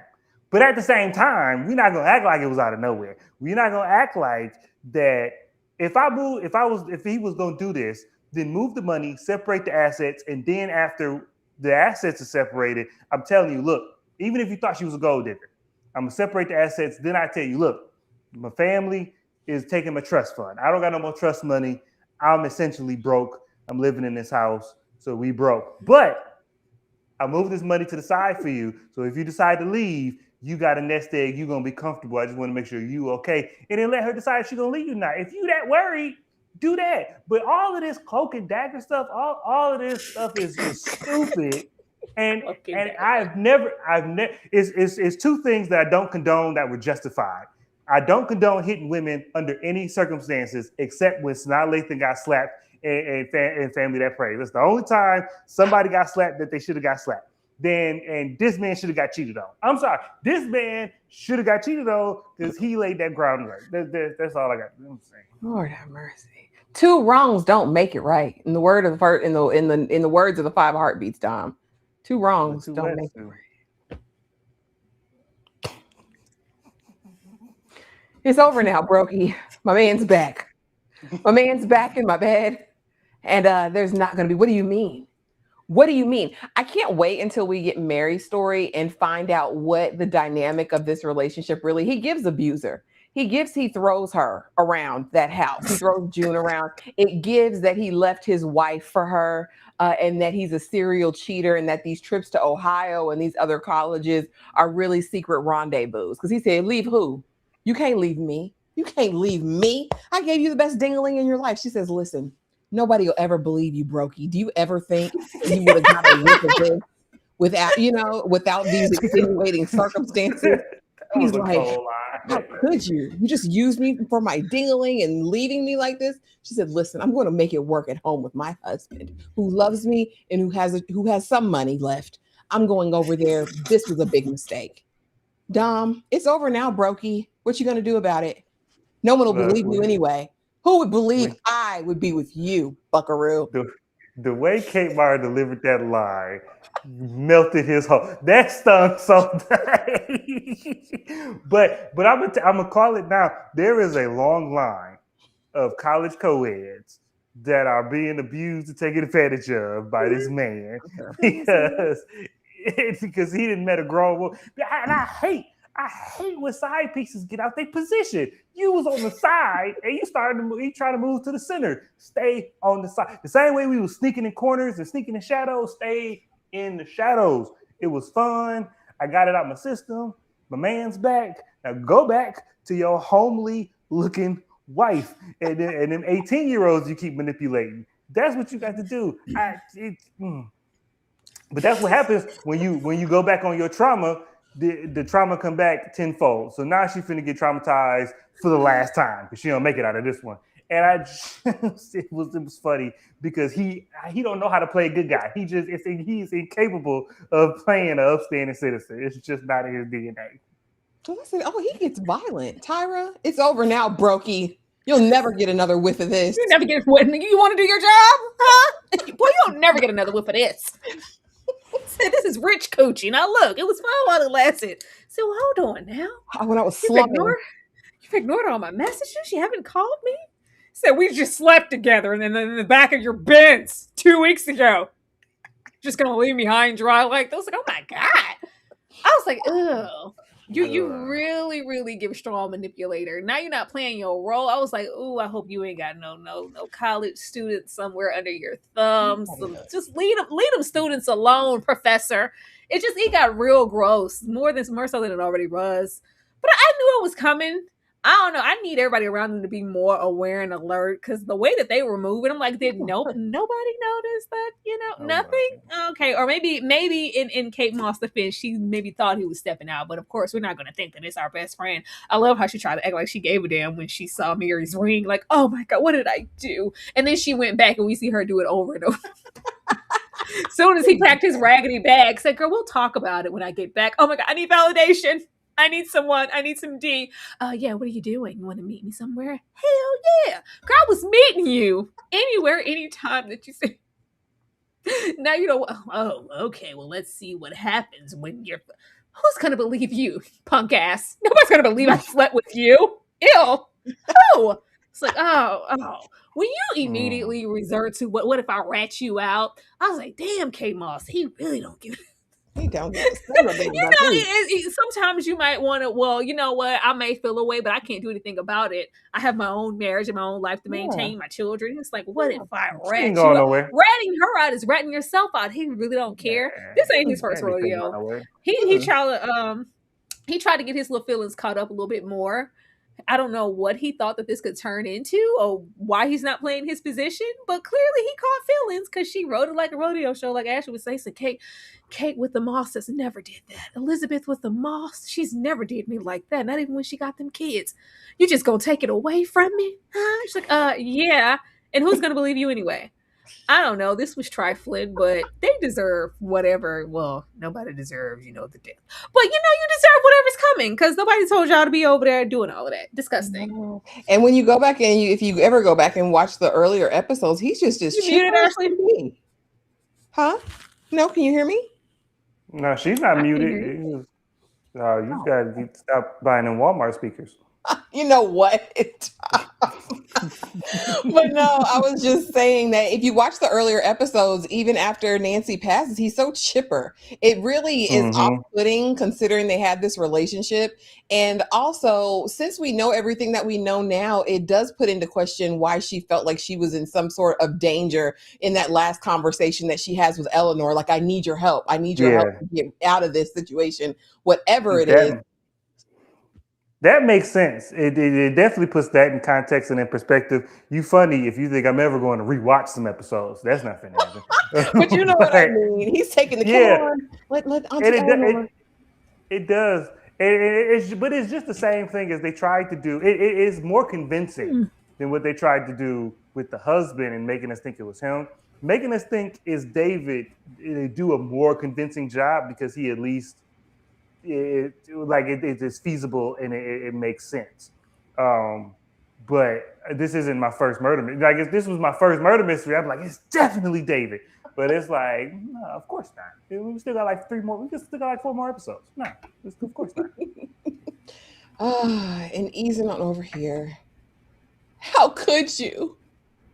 But at the same time, we're not gonna act like it was out of nowhere. We're not gonna act like that. If he was gonna do this, then move the money, separate the assets, and then after the assets are separated, I'm telling you, look, even if you thought she was a gold digger, I'm gonna separate the assets. Then I tell you, look, my family is taking my trust fund. I don't got no more trust money. I'm essentially broke. I'm living in this house, so we broke. But I moved this money to the side for you. So if you decide to leave, you got a nest egg. You're going to be comfortable. I just want to make sure you okay. And then let her decide if she's going to leave you or not. If you that worried, do that. But all of this cloak and dagger stuff, all of this stuff is stupid. And I've never it's two things that I don't condone that were justified. I don't condone hitting women under any circumstances except when Sanaa Lathan got slapped and Family That Prays. That's the only time somebody got slapped that they should have got slapped. And this man should have got cheated on. I'm sorry, this man should have got cheated on because he laid that groundwork. That's all I got. I'm saying. Lord have mercy. Two wrongs don't make it right. In the word of the first, in the words of the 5 heartbeats, Dom. Two wrongs don't make it right. It's over now, Brokey. My man's back. My man's back in my bed. And there's not going to be, what do you mean? What do you mean? I can't wait until we get Mary's story and find out what the dynamic of this relationship really, he gives abuser. He throws her around that house. He throws June around. It gives that he left his wife for her and that he's a serial cheater and that these trips to Ohio and these other colleges are really secret rendezvous. Because he said, leave who? You can't leave me. You can't leave me. I gave you the best dingling in your life. She says, listen, nobody will ever believe you, Brokey. Do you ever think you would have got a whiff of this without these extenuating circumstances? He's like, how could you? You just used me for my dingling and leaving me like this? She said, listen, I'm going to make it work at home with my husband who loves me and who has some money left. I'm going over there. This was a big mistake. Dom, it's over now, Brokey. What you going to do about it? No one will believe you anyway. Who would believe I would be with you, buckaroo? The way Kate Meyer delivered that line melted his heart. That stung so bad. but I'm gonna call it now. There is a long line of college co-eds that are being abused and taken advantage of by this man because he didn't met a grown woman. And I hate when side pieces get out their position. You was on the side and you trying to move to the center. Stay on the side. The same way we was sneaking in corners and sneaking in shadows, stay in the shadows. It was fun. I got it out my system. My man's back. Now go back to your homely looking wife and them 18-year-olds you keep manipulating. That's what you got to do. But that's what happens when you go back on your trauma. The trauma come back tenfold. So now she's finna get traumatized for the last time because she don't make it out of this one. And it was funny because he don't know how to play a good guy. He's incapable of playing an upstanding citizen. It's just not in his DNA. Listen, he gets violent. Tyra, it's over now, Brokey. You'll never get another whiff of this. You never get what? You want to do your job, huh? Boy, you'll never get another whiff of this. Said this is rich coochie. Now look, it was fine while it lasted. So hold on now. When I was slumming. You've ignored all my messages? You haven't called me? Said we just slept together and then in the back of your Benz 2 weeks ago. Just gonna leave me high and dry like those. Like, oh my God. I was like, ugh. You really, really give strong manipulator. Now you're not playing your role. I was like, ooh, I hope you ain't got no college students somewhere under your thumbs. Just leave them students alone, professor. It got real gross, more so than it already was. But I knew it was coming. I don't know. I need everybody around them to be more aware and alert because the way that they were moving, I'm like, did nobody notice that? Nothing? Okay. Or maybe in Kate Moss' defense, she maybe thought he was stepping out. But of course, we're not going to think that it's our best friend. I love how she tried to act like she gave a damn when she saw Mary's ring. Like, oh my God, what did I do? And then she went back and we see her do it over and over. Soon as he packed his raggedy bag, said, girl, we'll talk about it when I get back. Oh my God, I need validation. I need someone. I need some D. Yeah, what are you doing? You want to meet me somewhere? Hell yeah. Girl, I was meeting you anywhere, anytime that you say. Now you know. Oh, okay. Well, let's see what happens when you're. Who's going to believe you, punk ass? Nobody's going to believe I slept with you. Ew. Who? It's like, oh. When you immediately resort to what if I rat you out? I was like, damn, K Moss, he really don't give it. He don't give a son of a damn about you. Sometimes you might want to, well, you know what? I may feel away, but I can't do anything about it. I have my own marriage and my own life to maintain, my children. It's like, what if I She ain't rat you going out? nowhere. Ratting her out is ratting yourself out. He really don't care. This ain't his first rodeo. He tried to get his little feelings caught up a little bit more. I don't know what he thought that this could turn into or why he's not playing his position, but clearly he caught feelings because she wrote it like a rodeo show, like Ashley would say. So Kate with the moss has never did that. Elizabeth with the moss, she's never did me like that. Not even when she got them kids. You just gonna take it away from me? Huh? She's like, yeah. And who's gonna believe you anyway? I don't know. This was trifling, but they deserve whatever. Well, nobody deserves, the death. But you deserve whatever's coming because nobody told y'all to be over there doing all of that. Disgusting. And when you go back and if you ever go back and watch the earlier episodes, he's just as muted, Ashley? Huh? No, can you hear me? No, she's not muted. You got to stop buying them Walmart speakers. You know what? But no, I was just saying that if you watch the earlier episodes, even after Nancy passes, he's so chipper. It really is off-putting considering they had this relationship. And also, since we know everything that we know now, it does put into question why she felt like she was in some sort of danger in that last conversation that she has with Eleanor. Like, I need your help. I need your help to get out of this situation, whatever it is. That makes sense. It definitely puts that in context and in perspective. You funny if you think I'm ever going to rewatch some episodes. That's not finna happen. But you know what I mean. He's taking the camera. It does. But it's just the same thing as they tried to do. It is more convincing than what they tried to do with the husband and making us think it was him. Making us think is David. They do a more convincing job because he at least it is feasible and it makes sense. But this isn't my first murder mystery. Like, if this was my first murder mystery, I'd be like, it's definitely David. But it's like, no, of course not. We still got like 3 more. We still got like 4 more episodes. No, of course not. And easing on over here. How could you?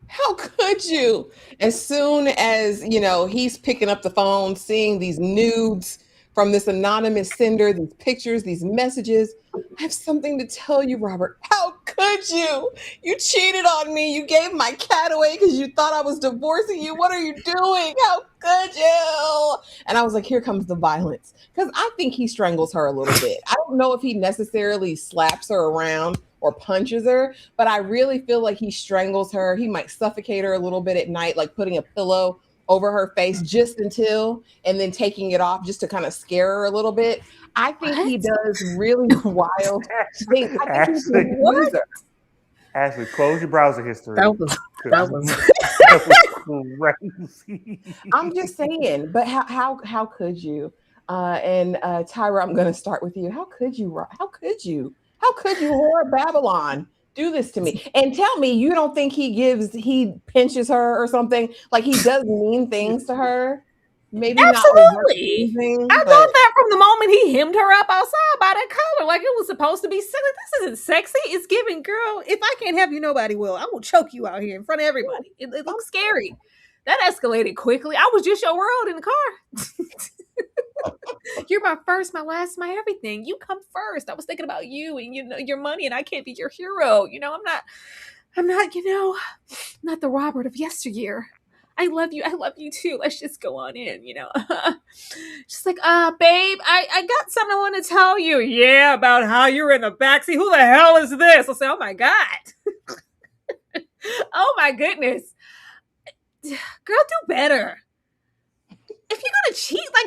How could you? As soon as, he's picking up the phone, seeing these nudes from this anonymous sender, these pictures, these messages. I have something to tell you, Robert. How could you? You cheated on me. You gave my cat away because you thought I was divorcing you. What are you doing? How could you? And I was like, here comes the violence. Because I think he strangles her a little bit. I don't know if he necessarily slaps her around or punches her, but I really feel like he strangles her. He might suffocate her a little bit at night, like putting a pillow over her face just until, and then taking it off just to kind of scare her a little bit. I think he does really wild things. I think he's a loser. Ashley, close your browser history. That was crazy. I'm just saying, but how could you? And Tyra, I'm going to start with you. How could you? How could you? How could you, whore Babylon, do this to me? And tell me you don't think he pinches her or something? Like, he does mean things to her? Maybe absolutely. Not I thought that from the moment he hemmed her up outside by that collar, like it was supposed to be silly. This isn't sexy. It's giving, girl. If I can't have you, nobody will. I will choke you out here in front of everybody. It looks scary. That escalated quickly. I was just your world in the car. You're my first, my last, my everything. You come first. I was thinking about you and your money, and I can't be your hero. I'm not, not the Robert of yesteryear. I love you too. Let's just go on in, Just like, babe, I got something I want to tell you. Yeah, about how you're in the backseat. Who the hell is this? I'll say, oh my God. Oh my goodness. Girl, do better. If you're gonna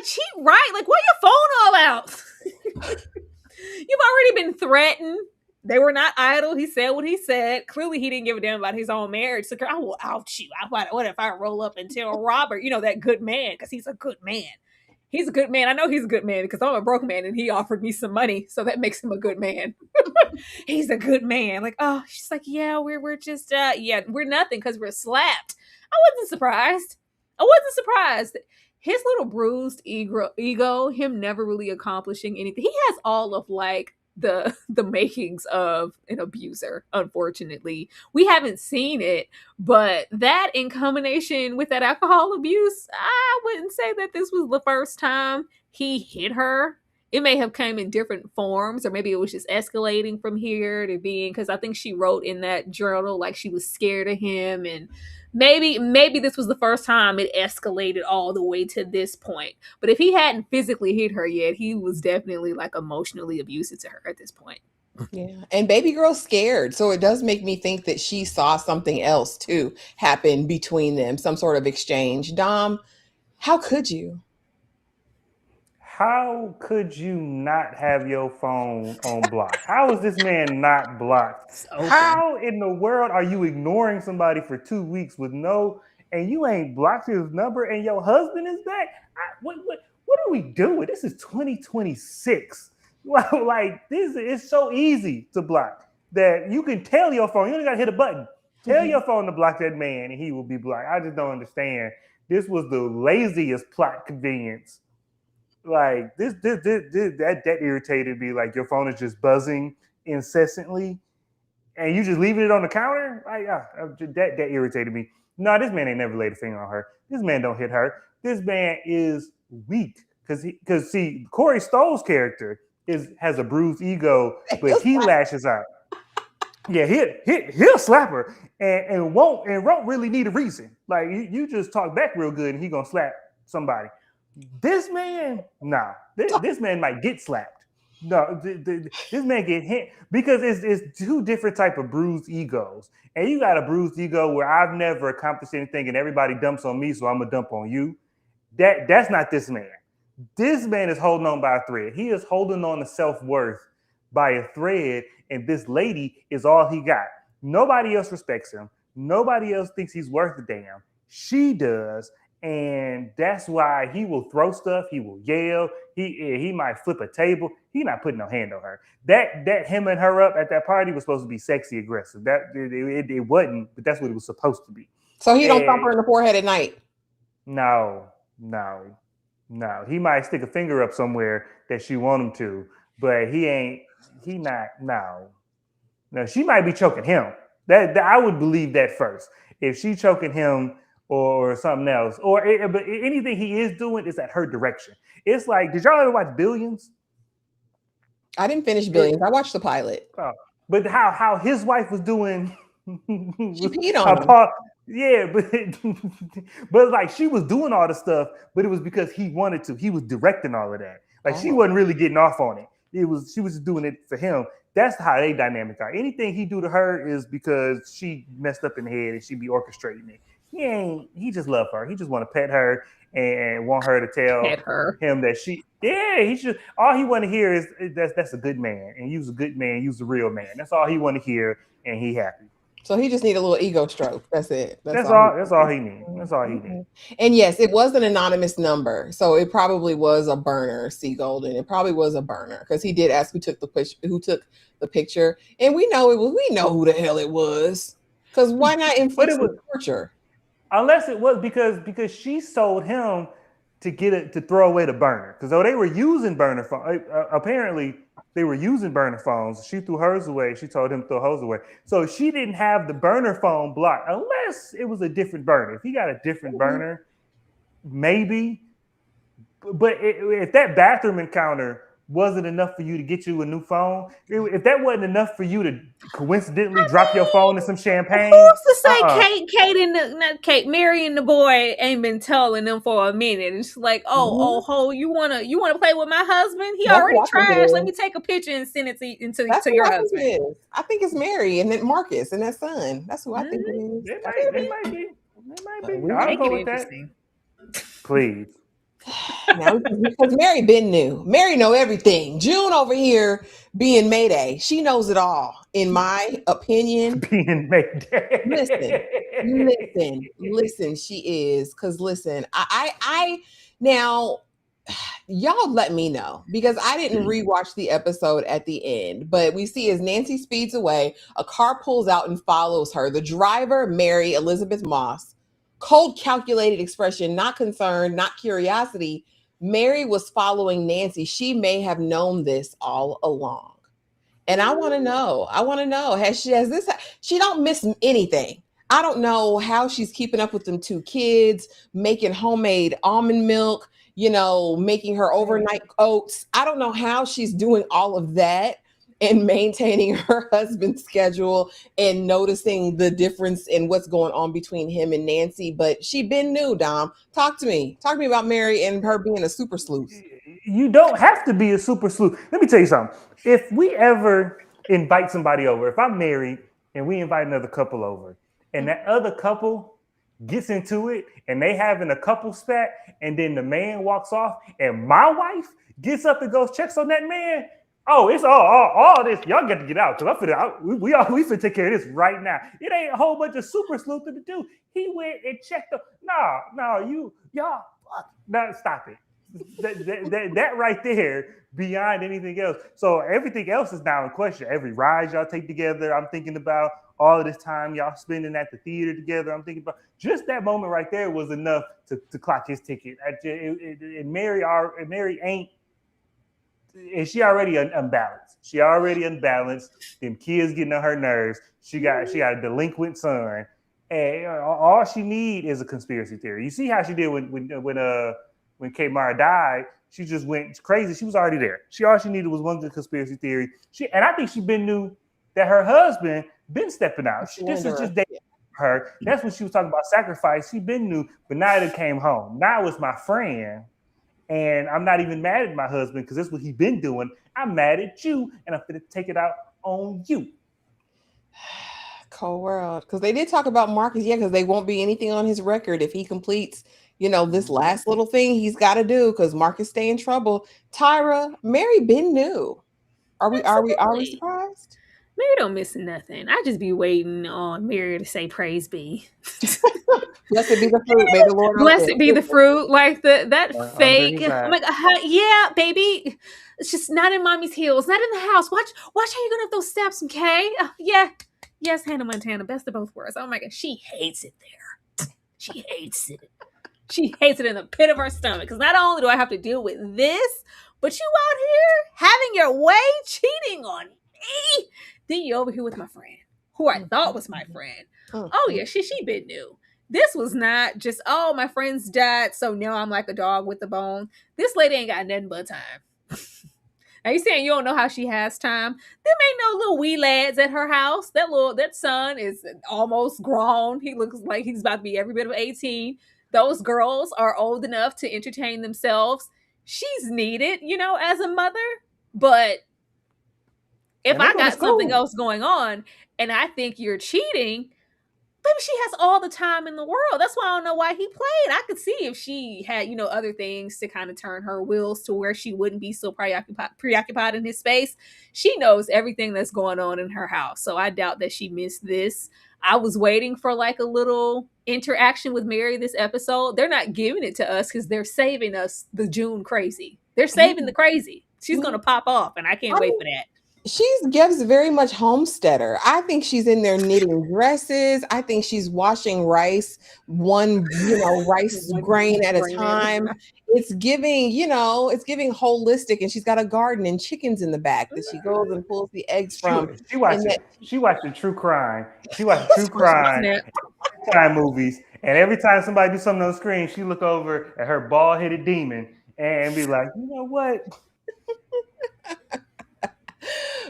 cheat right. Like, why your phone all out? You've already been threatened. They were not idle. He said what he said. Clearly, he didn't give a damn about his own marriage. So, girl, I will out you. What if I roll up and tell Robert, that good man, because he's a good man. He's a good man. I know he's a good man because I'm a broke man and he offered me some money. So that makes him a good man. He's a good man. Like, oh, she's like, yeah, we're just, we're nothing because we're slapped. I wasn't surprised. His little bruised ego, him never really accomplishing anything. He has all of the makings of an abuser. Unfortunately, we haven't seen it, but that in combination with that alcohol abuse, I wouldn't say that this was the first time he hit her, it may have come in different forms, or maybe it was just escalating from here to being, because I think she wrote in that journal like she was scared of him, and maybe this was the first time it escalated all the way to this point. But if he hadn't physically hit her yet, he was definitely like emotionally abusive to her at this point. Yeah. And baby girl's scared. So it does make me think that she saw something else too happen between them, some sort of exchange. Dom, how could you? How could you not have your phone on block? How is this man not blocked? How in the world are you ignoring somebody for 2 weeks with no, and you ain't blocked his number, and your husband is back? What are we doing? This is 2026. Like, this is so easy to block that you can tell your phone. You only got to hit a button. Tell your phone to block that man, and he will be blocked. I just don't understand. This was the laziest plot convenience. Like that irritated me. Like, your phone is just buzzing incessantly, and you just leaving it on the counter. Like, that irritated me. No, this man ain't never laid a finger on her. This man don't hit her. This man is weak because see, Corey Stoll's character has a bruised ego, but he lashes out. Yeah, he'll slap her and won't really need a reason. Like, you just talk back real good, and he gonna slap somebody. This man, nah. This man might get slapped. No, this man get hit because it's two different type of bruised egos. And you got a bruised ego where I've never accomplished anything and everybody dumps on me, so I'm gonna dump on you. That's not this man. This man is holding on by a thread. He is holding on to self-worth by a thread, and this lady is all he got. Nobody else respects him. Nobody else thinks he's worth a damn. She does. And that's why he will throw stuff. He will yell. He might flip a table. He not putting no hand on her. That him and her up at that party was supposed to be sexy aggressive. That it wasn't, but that's what it was supposed to be. So he don't thump her in the forehead at night. No. He might stick a finger up somewhere that she want him to, but he not. No, she might be choking him. That I would believe that first. If she choking him or something else, but anything he is doing is at her direction. It's like, did y'all ever watch Billions? I didn't finish Billions. I watched the pilot. Oh, but how his wife was doing? She peed on him. Yeah, but like, she was doing all the stuff, but it was because he wanted to. He was directing all of that. Like, she wasn't really getting off on it. She was just doing it for him. That's how they dynamic are. Anything he do to her is because she messed up in the head and she be orchestrating it. He just love her. He just want to pet her and want her to tell him that he should. All he want to hear is that's a good man, and you's a good man, you's a real man. That's all he want to hear, and he happy. So he just need a little ego stroke. That's it. That's all he need. That's all he need. And yes, it was an anonymous number, so it probably was a burner. C. Golden. It probably was a burner because he did ask who took the picture, and we know it was. We know who the hell it was. Because why not inflict some torture? Unless it was because she sold him to throw away the burner. Because though they were using burner phone, apparently they were using burner phones. She threw hers away. She told him to throw hers away. So she didn't have the burner phone blocked unless it was a different burner. If he got a different burner, maybe. But if that bathroom encounter wasn't enough for you to get you a new phone, if that wasn't enough for you to coincidentally drop your phone in some champagne, who's to say Mary and the boy ain't been telling them for a minute? It's like, you wanna play with my husband? He already trashed. Let me take a picture and send it to your husband. I think it's Mary and then Marcus and that son. That's who I think it is. It might be. I'll go with that. Please. Now, because Mary been new. Mary know everything. June over here being Mayday. She knows it all, in my opinion. Being Mayday. Listen, she is. Because listen, I now, y'all let me know, because I didn't rewatch the episode at the end, but we see as Nancy speeds away, a car pulls out and follows her. The driver, Mary Elizabeth Moss, cold, calculated expression, not concern, not curiosity. Mary was following Nancy. She may have known this all along. And I want to know, she don't miss anything. I don't know how she's keeping up with them two kids, making homemade almond milk, making her overnight oats. I don't know how she's doing all of that and maintaining her husband's schedule and noticing the difference in what's going on between him and Nancy. But she been new, Dom. Talk to me about Mary and her being a super sleuth. You don't have to be a super sleuth. Let me tell you something. If we ever invite somebody over, if I'm married and we invite another couple over, and that other couple gets into it and they having a couple spat, and then the man walks off and my wife gets up and goes checks on that man, oh, it's all this. Y'all got to get out because we finna take care of this right now. It ain't a whole bunch of super sleuthing to do. He went and checked up. Y'all, stop it. That right there, beyond anything else. So everything else is now in question. Every ride y'all take together, I'm thinking about all of this time y'all spending at the theater together. I'm thinking about just that moment right there was enough to clock his ticket. And Mary ain't. And she already unbalanced. Them kids getting on her nerves. She got a delinquent son, and all she need is a conspiracy theory. You see how she did when Kate Mara died. She just went crazy. She was already there. All she needed was one good conspiracy theory. And I think she been knew that her husband been stepping out. This is just dating her. That's when she was talking about sacrifice. She been knew, but now it came home. Now it's my friend. And I'm not even mad at my husband because that's what he's been doing. I'm mad at you, and I'm going to take it out on you. Cold world. Because they did talk about Marcus, because they won't be anything on his record if he completes, this last little thing he's got to do because Marcus stay in trouble. Tyra, Mary been new. Are we surprised? Mary don't miss nothing. I just be waiting on Mary to say praise be. Blessed be the fruit. May the Lord blessed be the fruit. Like that fake. I'm like, yeah, baby. It's just not in mommy's heels, not in the house. Watch how you're gonna have those steps, okay? Yeah. Yes, Hannah Montana, best of both worlds. Oh my god, she hates it there. She hates it. She hates it in the pit of her stomach. Because not only do I have to deal with this, but you out here having your way, cheating on me. Then you over here with my friend, who I thought was my friend. Oh yeah, she been new. This was not just, my friend's died, so now I'm like a dog with a bone. This lady ain't got nothing but time. Now you saying you don't know how she has time? Them ain't no little wee lads at her house. That son is almost grown. He looks like he's about to be every bit of 18. Those girls are old enough to entertain themselves. She's needed, as a mother. But if I got something else going on and I think you're cheating, baby, she has all the time in the world. That's why I don't know why he played. I could see if she had, other things to kind of turn her wheels to where she wouldn't be so preoccupied in his space. She knows everything that's going on in her house. So I doubt that she missed this. I was waiting for like a little interaction with Mary this episode. They're not giving it to us because they're saving us the June crazy. They're saving the crazy. She's going to pop off, and I can't wait for that. She gives very much homesteader. I think she's in there knitting dresses. I think she's washing rice, rice grain at a time. It's giving, it's giving holistic, and she's got a garden and chickens in the back that she goes and pulls the eggs from. She watching true crime. She watching true crime movies, and every time somebody do something on the screen, she look over at her bald-headed demon and be like, you know what?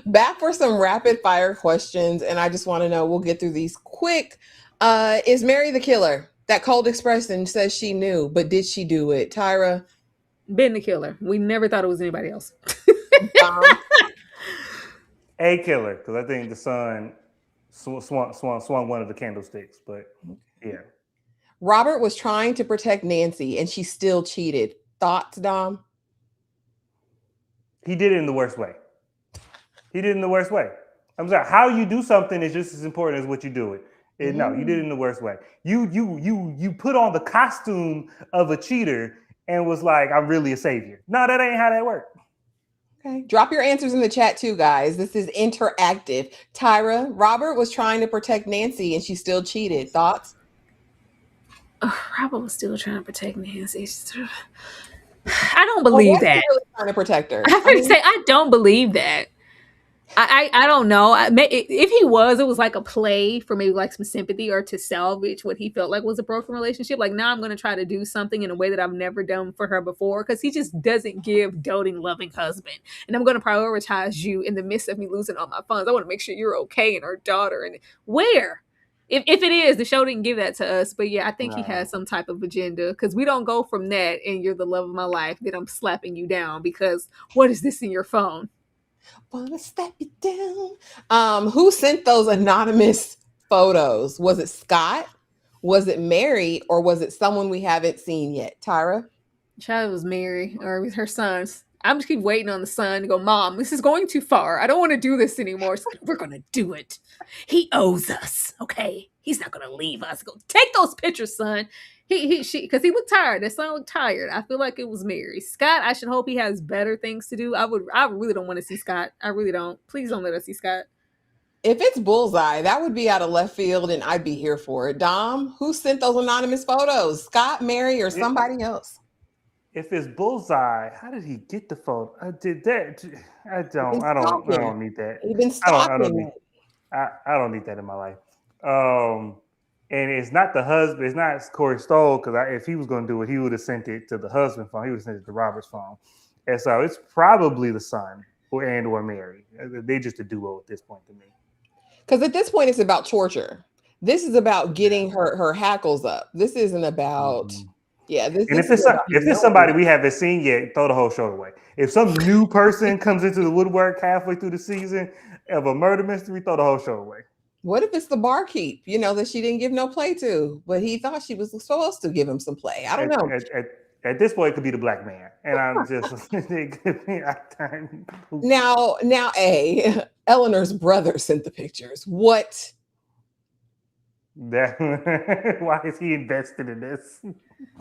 Back for some rapid fire questions, and I just want to know, we'll get through these quick. Is Mary the killer? That cold expression says she knew, but did she do it? Tyra? Been the killer. We never thought it was anybody else. A killer, because I think the son swung one of the candlesticks, but yeah. Robert was trying to protect Nancy, and she still cheated. Thoughts, Dom? He did it in the worst way. I'm sorry. How you do something is just as important as what you do it. No, you did it in the worst way. You put on the costume of a cheater and was like, I'm really a savior. No, that ain't how that works. Okay. Drop your answers in the chat too, guys. This is interactive. Tyra, Robert was trying to protect Nancy and she still cheated. Thoughts? Robert was still trying to protect Nancy. I don't believe that. Really trying to protect her. I don't believe that. I don't know. If he was, it was like a play for maybe like some sympathy or to salvage what he felt like was a broken relationship. Like now I'm going to try to do something in a way that I've never done for her before because he just doesn't give doting, loving husband. And I'm going to prioritize you in the midst of me losing all my funds. I want to make sure you're okay and our daughter. And where? If it is, the show didn't give that to us. But yeah, I think he has some type of agenda because we don't go from that and you're the love of my life, then I'm slapping you down because what is this in your phone? Wanna slap you down. Who sent those anonymous photos? Was it Scott? Was it Mary? Or was it someone we haven't seen yet? Tyra? Child was Mary or with her sons. I'm just keep waiting on the son to go, Mom, this is going too far. I don't want to do this anymore. So we're gonna do it. He owes us. Okay. He's not gonna leave us. Go take those pictures, son. She because he looked tired. That son looked tired. I feel like it was Mary. Scott, I should hope he has better things to do. I really don't want to see Scott. I really don't. Please don't let us see Scott. If it's Bullseye, that would be out of left field and I'd be here for it. Dom, who sent those anonymous photos? Scott, Mary, or somebody else? If it's Bullseye, how did he get the phone? I did that. I don't need that. He's been stalking. I don't need that in my life. And it's not the husband. It's not Corey Stoll because if he was going to do it, he would have sent it to the husband's phone. He would have sent it to Robert's phone. And so it's probably the son or Mary. They just a duo at this point to me. Because at this point, it's about torture. This is about getting her hackles up. This isn't about. Mm-hmm. Yeah, if it's somebody we haven't seen yet, throw the whole show away. If some new person comes into the woodwork halfway through the season of a murder mystery, throw the whole show away. What if it's the barkeep, that she didn't give no play to, but he thought she was supposed to give him some play? I don't know. At this point, it could be the black man, and I'm just now. Eleanor's brother sent the pictures. What? Why is he invested in this?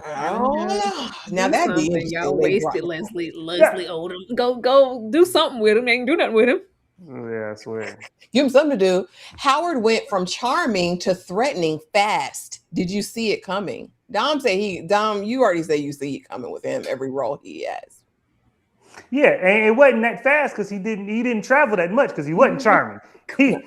Oh, now that'd be interesting. Y'all wasted Leslie Odom. Go do something with him. They can do nothing with him. Yeah, I swear. Give him something to do. Howard went from charming to threatening fast. Did you see it coming? Dom, you already say you see it coming with him every role he has. Yeah, and it wasn't that fast because he didn't travel that much because he wasn't charming. He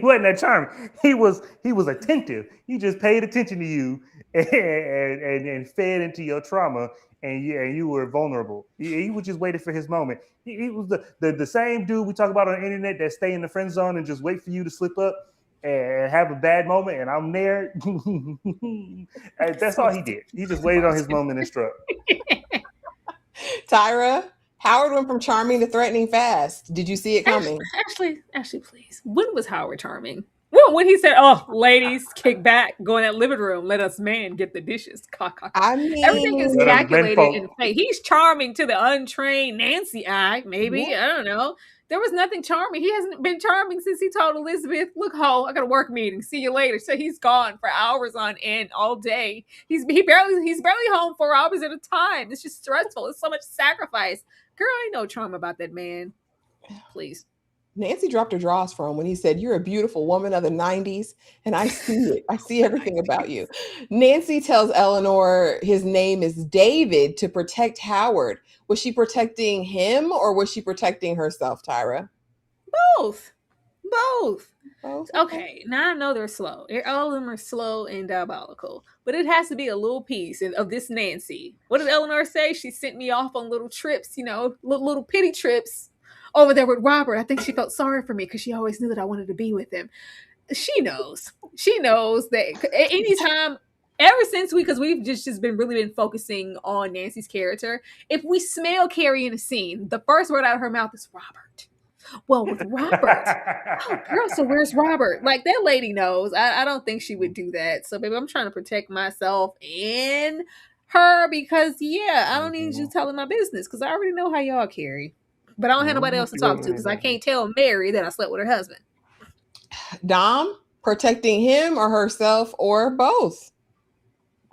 wasn't that charming. He was attentive. He just paid attention to you and fed into your trauma, and you were vulnerable. He was just waiting for his moment. He was the same dude we talk about on the internet that stay in the friend zone and just wait for you to slip up and have a bad moment, and I'm there. That's all he did. He just waited on his moment and struck. Tyra, Howard went from charming to threatening fast. Did you see it coming? Ashley, please. When was Howard charming? Well, when he said, "Oh, ladies, kick back, go in that living room, let us men get the dishes." I mean, everything is calculated and fake. He's charming to the untrained Nancy eye, maybe. Yeah. I don't know. There was nothing charming. He hasn't been charming since he told Elizabeth, "Look, ho, I got a work meeting. See you later." So he's gone for hours on end all day. He's barely home 4 hours at a time. It's just stressful. It's so much sacrifice. Girl, ain't no charm about that man. Please. Nancy dropped her drawers for him when he said, "You're a beautiful woman of the 90s, and I see it. I see everything about you." Nancy tells Eleanor his name is David to protect Howard. Was she protecting him or was she protecting herself, Tyra? Both. Okay, now I know they're slow. All of them are slow and diabolical, but it has to be a little piece of this Nancy. What did Eleanor say? She sent me off on little trips, little pity trips over there with Robert. I think she felt sorry for me because she always knew that I wanted to be with him. She knows that anytime, ever since because we've just been focusing on Nancy's character. If we smell Carrie in a scene, the first word out of her mouth is Robert. Well, with Robert, oh girl, so where's Robert? Like that lady knows. I don't think she would do that. So baby, I'm trying to protect myself and her because I don't need you telling my business because I already know how y'all carry. But I don't have nobody else to talk to because I can't tell Mary that I slept with her husband. Dom, protecting him or herself or both?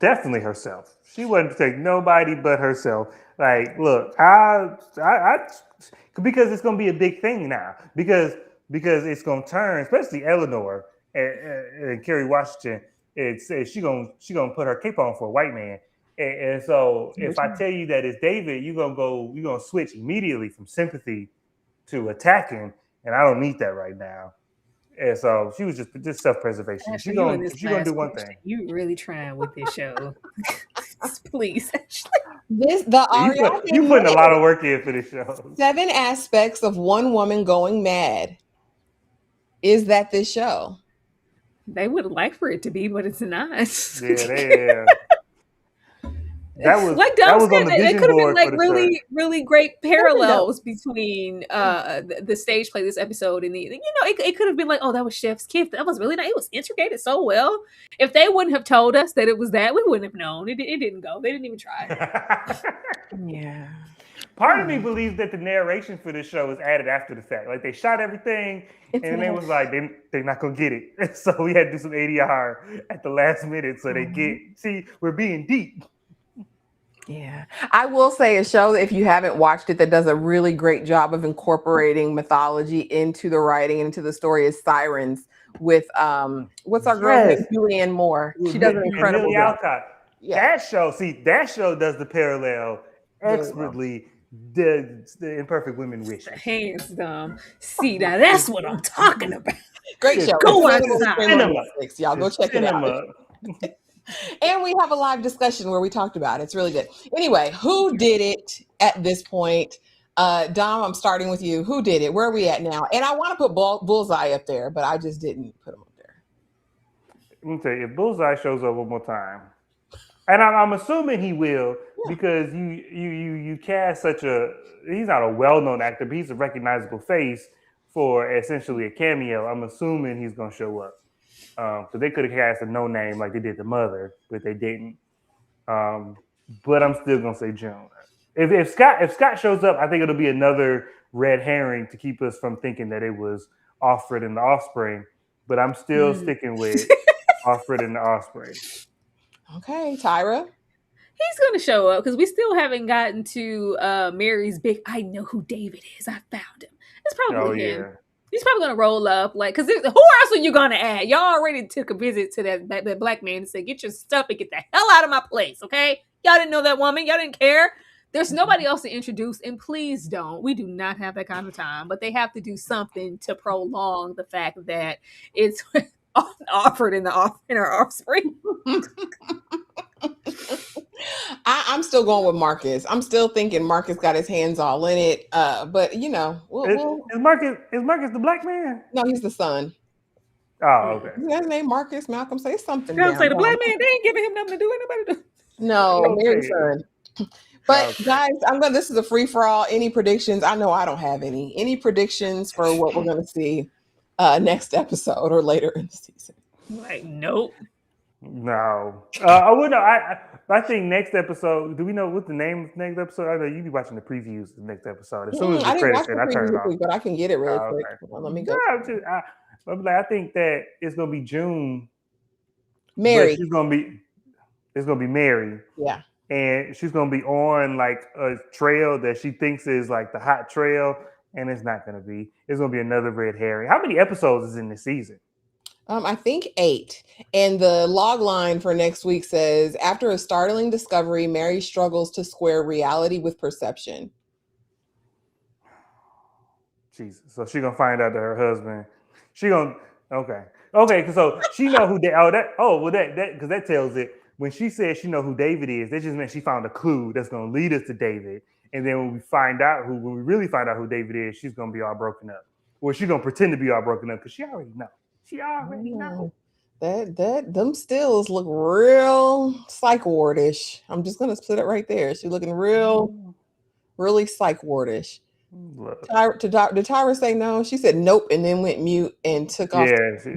Definitely herself. She wasn't protecting nobody but herself. Like, look, I because it's going to be a big thing now. Because it's going to turn, especially Eleanor and Kerry Washington. She gonna put her cape on for a white man. And so if I tell you that it's David, you're gonna switch immediately from sympathy to attacking. and I don't need that right now. And so she was just self-preservation. Ashley, She's you in gonna this she gonna do last one question. thing. You really trying with this show. Please, Ashley. The You putting a lot of work in for this show. 7 aspects of one woman going mad. Is that this show? They would like for it to be, but it's not. Yeah. That was like Dom on said, the it vision could have been board like for the really, show. really great parallels between the stage play this episode and the it could have been like, oh, that was Chef's Kiss. That was really nice. It was integrated so well. If they wouldn't have told us that it was that, we wouldn't have known. It didn't go. They didn't even try. Yeah. Part of me believes that the narration for this show is added after the fact. Like they shot everything, and they was like, they're not gonna get it. So we had to do some ADR at the last minute so they see we're being deep. Yeah. I will say a show that if you haven't watched it that does a really great job of incorporating mythology into the writing and into the story is Sirens with what's our girl's name? Julianne Moore. She does an incredible job. Yeah. That show does the parallel expertly. The Imperfect Women wish. Hands down. See, now that's what I'm talking about. Great show. Go on, y'all go check it out. And we have a live discussion where we talked about it. It's really good. Anyway, who did it at this point? Dom, I'm starting with you. Who did it? Where are we at now? And I want to put Bullseye up there, but I just didn't put him up there. Let me tell you, if Bullseye shows up one more time, and I'm assuming he will, because you cast he's not a well-known actor, but he's a recognizable face for essentially a cameo. I'm assuming he's going to show up. So they could have cast a no name like they did the mother, but they didn't. But I'm still gonna say June. If Scott shows up, I think it'll be another red herring to keep us from thinking that it was Offred and the Offspring. But I'm still sticking with Offred and the Offspring. Okay, Tyra. He's gonna show up because we still haven't gotten to Mary's big. I know who David is. I found him. It's probably him. Yeah. He's probably gonna roll up, like, because who else are you gonna add? Y'all already took a visit to that black man and said, "Get your stuff and get the hell out of my place." Okay, y'all didn't know that woman. Y'all didn't care. There's nobody else to introduce, and please don't. We do not have that kind of time. But they have to do something to prolong the fact that it's offered in our Offspring. I'm still going with Marcus. I'm still thinking Marcus got his hands all in it. But is Marcus the black man? No, he's the son. Oh, okay. Isn't his name Marcus? Malcolm, say something. I say the black man. They ain't giving him nothing to do. Anybody do? No, Mary's son. But guys, this is a free for all. Any predictions? I know I don't have any. Any predictions for what we're going to see next episode or later in the season? Like, nope. No. I think next episode. Do we know what the name of the next episode? I know you be watching the previews of the next episode. As soon as the credits hit, I turn it off. But I can get it really quick. Okay. Well, let me go. I think that it's gonna be June. Mary. It's gonna be Mary. Yeah. And she's gonna be on like a trail that she thinks is like the hot trail, and it's not gonna be. It's gonna be another red herring. How many episodes is in this season? I think 8. And the log line for next week says, after a startling discovery, Mary struggles to square reality with perception. Jesus. So she's going to find out that her husband, okay. So she know who because that tells it. When she says she know who David is, that just meant she found a clue that's going to lead us to David. And then when we really find out who David is, she's going to be all broken up. Or she's going to pretend to be all broken up because she already know. Them stills look real psych wardish. I'm just gonna put it right there. She's looking really psych wardish. Did Tyra say no? She said nope, and then went mute and took off. Yeah, she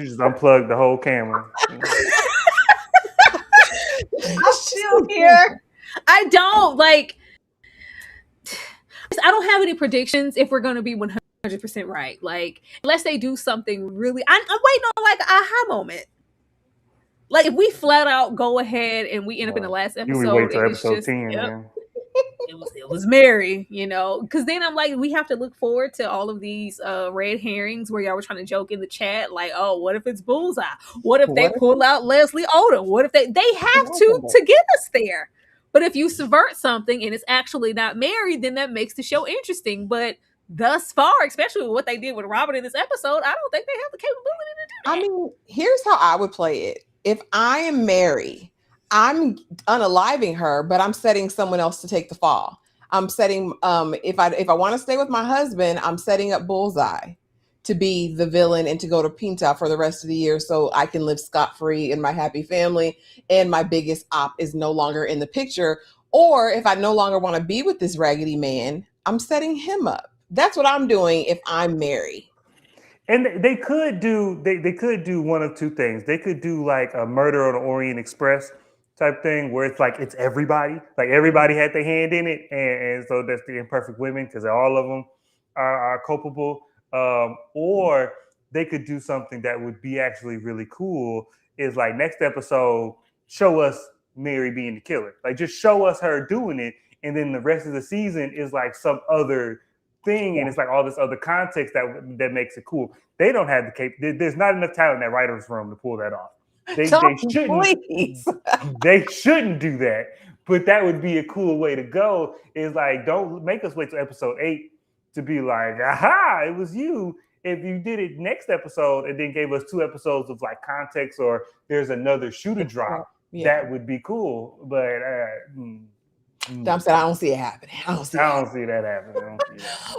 just unplugged the whole camera. I'm still here. I don't I don't have any predictions if we're gonna be 100% right. Like, unless they do something really, I'm waiting on like an aha moment. Like, if we flat out go ahead and we end up in the last episode, wait till episode 10, it was Mary, because then I'm like, we have to look forward to all of these red herrings where y'all were trying to joke in the chat, like, oh, what if it's Bullseye? What if they pull out Leslie Odom? What if they have to get us there? But if you subvert something and it's actually not Mary, then that makes the show interesting. But thus far, especially with what they did with Robert in this episode, I don't think they have the capability to do that. I mean, here's how I would play it. If I am Mary, I'm unaliving her, but I'm setting someone else to take the fall. I'm setting if I want to stay with my husband, I'm setting up Bullseye to be the villain and to go to Pinta for the rest of the year so I can live scot-free in my happy family and my biggest op is no longer in the picture. Or if I no longer want to be with this raggedy man, I'm setting him up. That's what I'm doing if I'm Mary. And they could do they could do one of two things. They could do like a Murder on the Orient Express type thing where it's like it's everybody, like everybody had their hand in it, and so that's the Imperfect Women because all of them are culpable. Or they could do something that would be actually really cool. Is like next episode, show us Mary being the killer. Like just show us her doing it, and then the rest of the season is like some other thing, and it's like all this other context that makes it cool. They don't have the there's not enough talent in that writer's room to pull that off. They shouldn't do that, but that would be a cool way to go. Is like, don't make us wait till episode 8 to be like, aha, it was you. If you did it next episode and then gave us 2 episodes of like context, or there's another shooter drop, that would be cool. But I'm saying I don't see it happening. I don't see that happening.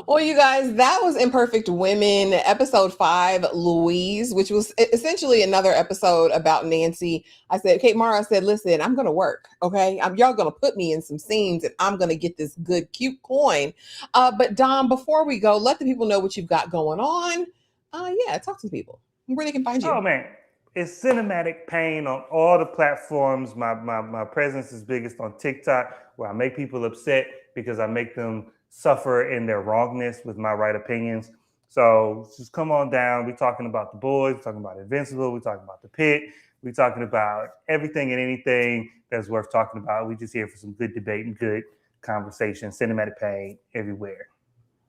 Well, you guys, that was Imperfect Women, episode 5, Louise, which was essentially another episode about Nancy. I said, Kate Mara, I said, listen, I'm going to work. Okay. Y'all going to put me in some scenes and I'm going to get this good, cute coin. But Dom, before we go, let the people know what you've got going on. Talk to the people where they can find you. Oh, man. It's Cinematic Pain on all the platforms. My presence is biggest on TikTok, where I make people upset because I make them suffer in their wrongness with my right opinions. So just come on down. We're talking about The Boys. We're talking about Invincible. We're talking about The Pit. We're talking about everything and anything that's worth talking about. We're just here for some good debate and good conversation. Cinematic Pain everywhere.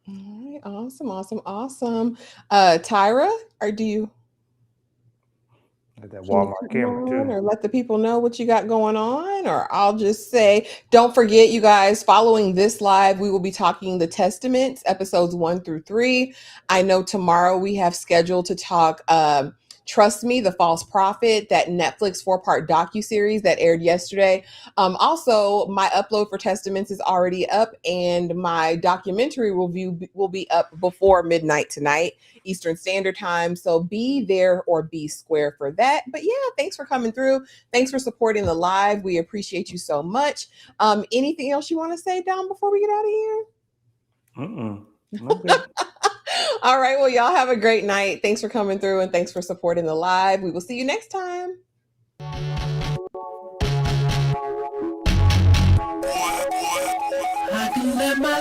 All right. Awesome. Tyra, or do you... Get that Walmart camera too. Or let the people know what you got going on, or I'll just say, don't forget, you guys, following this live, we will be talking The Testaments, episodes 1 through 3. I know tomorrow we have scheduled to talk Trust Me, The False Prophet, that Netflix 4-part docuseries that aired yesterday. Also, my upload for Testaments is already up, and my documentary review will be up before midnight tonight, Eastern Standard Time. So be there or be square for that. But yeah, thanks for coming through. Thanks for supporting the live. We appreciate you so much. Anything else you want to say, Dom, before we get out of here? Okay. All right. Well, y'all have a great night. Thanks for coming through and thanks for supporting the live. We will see you next time. I can let my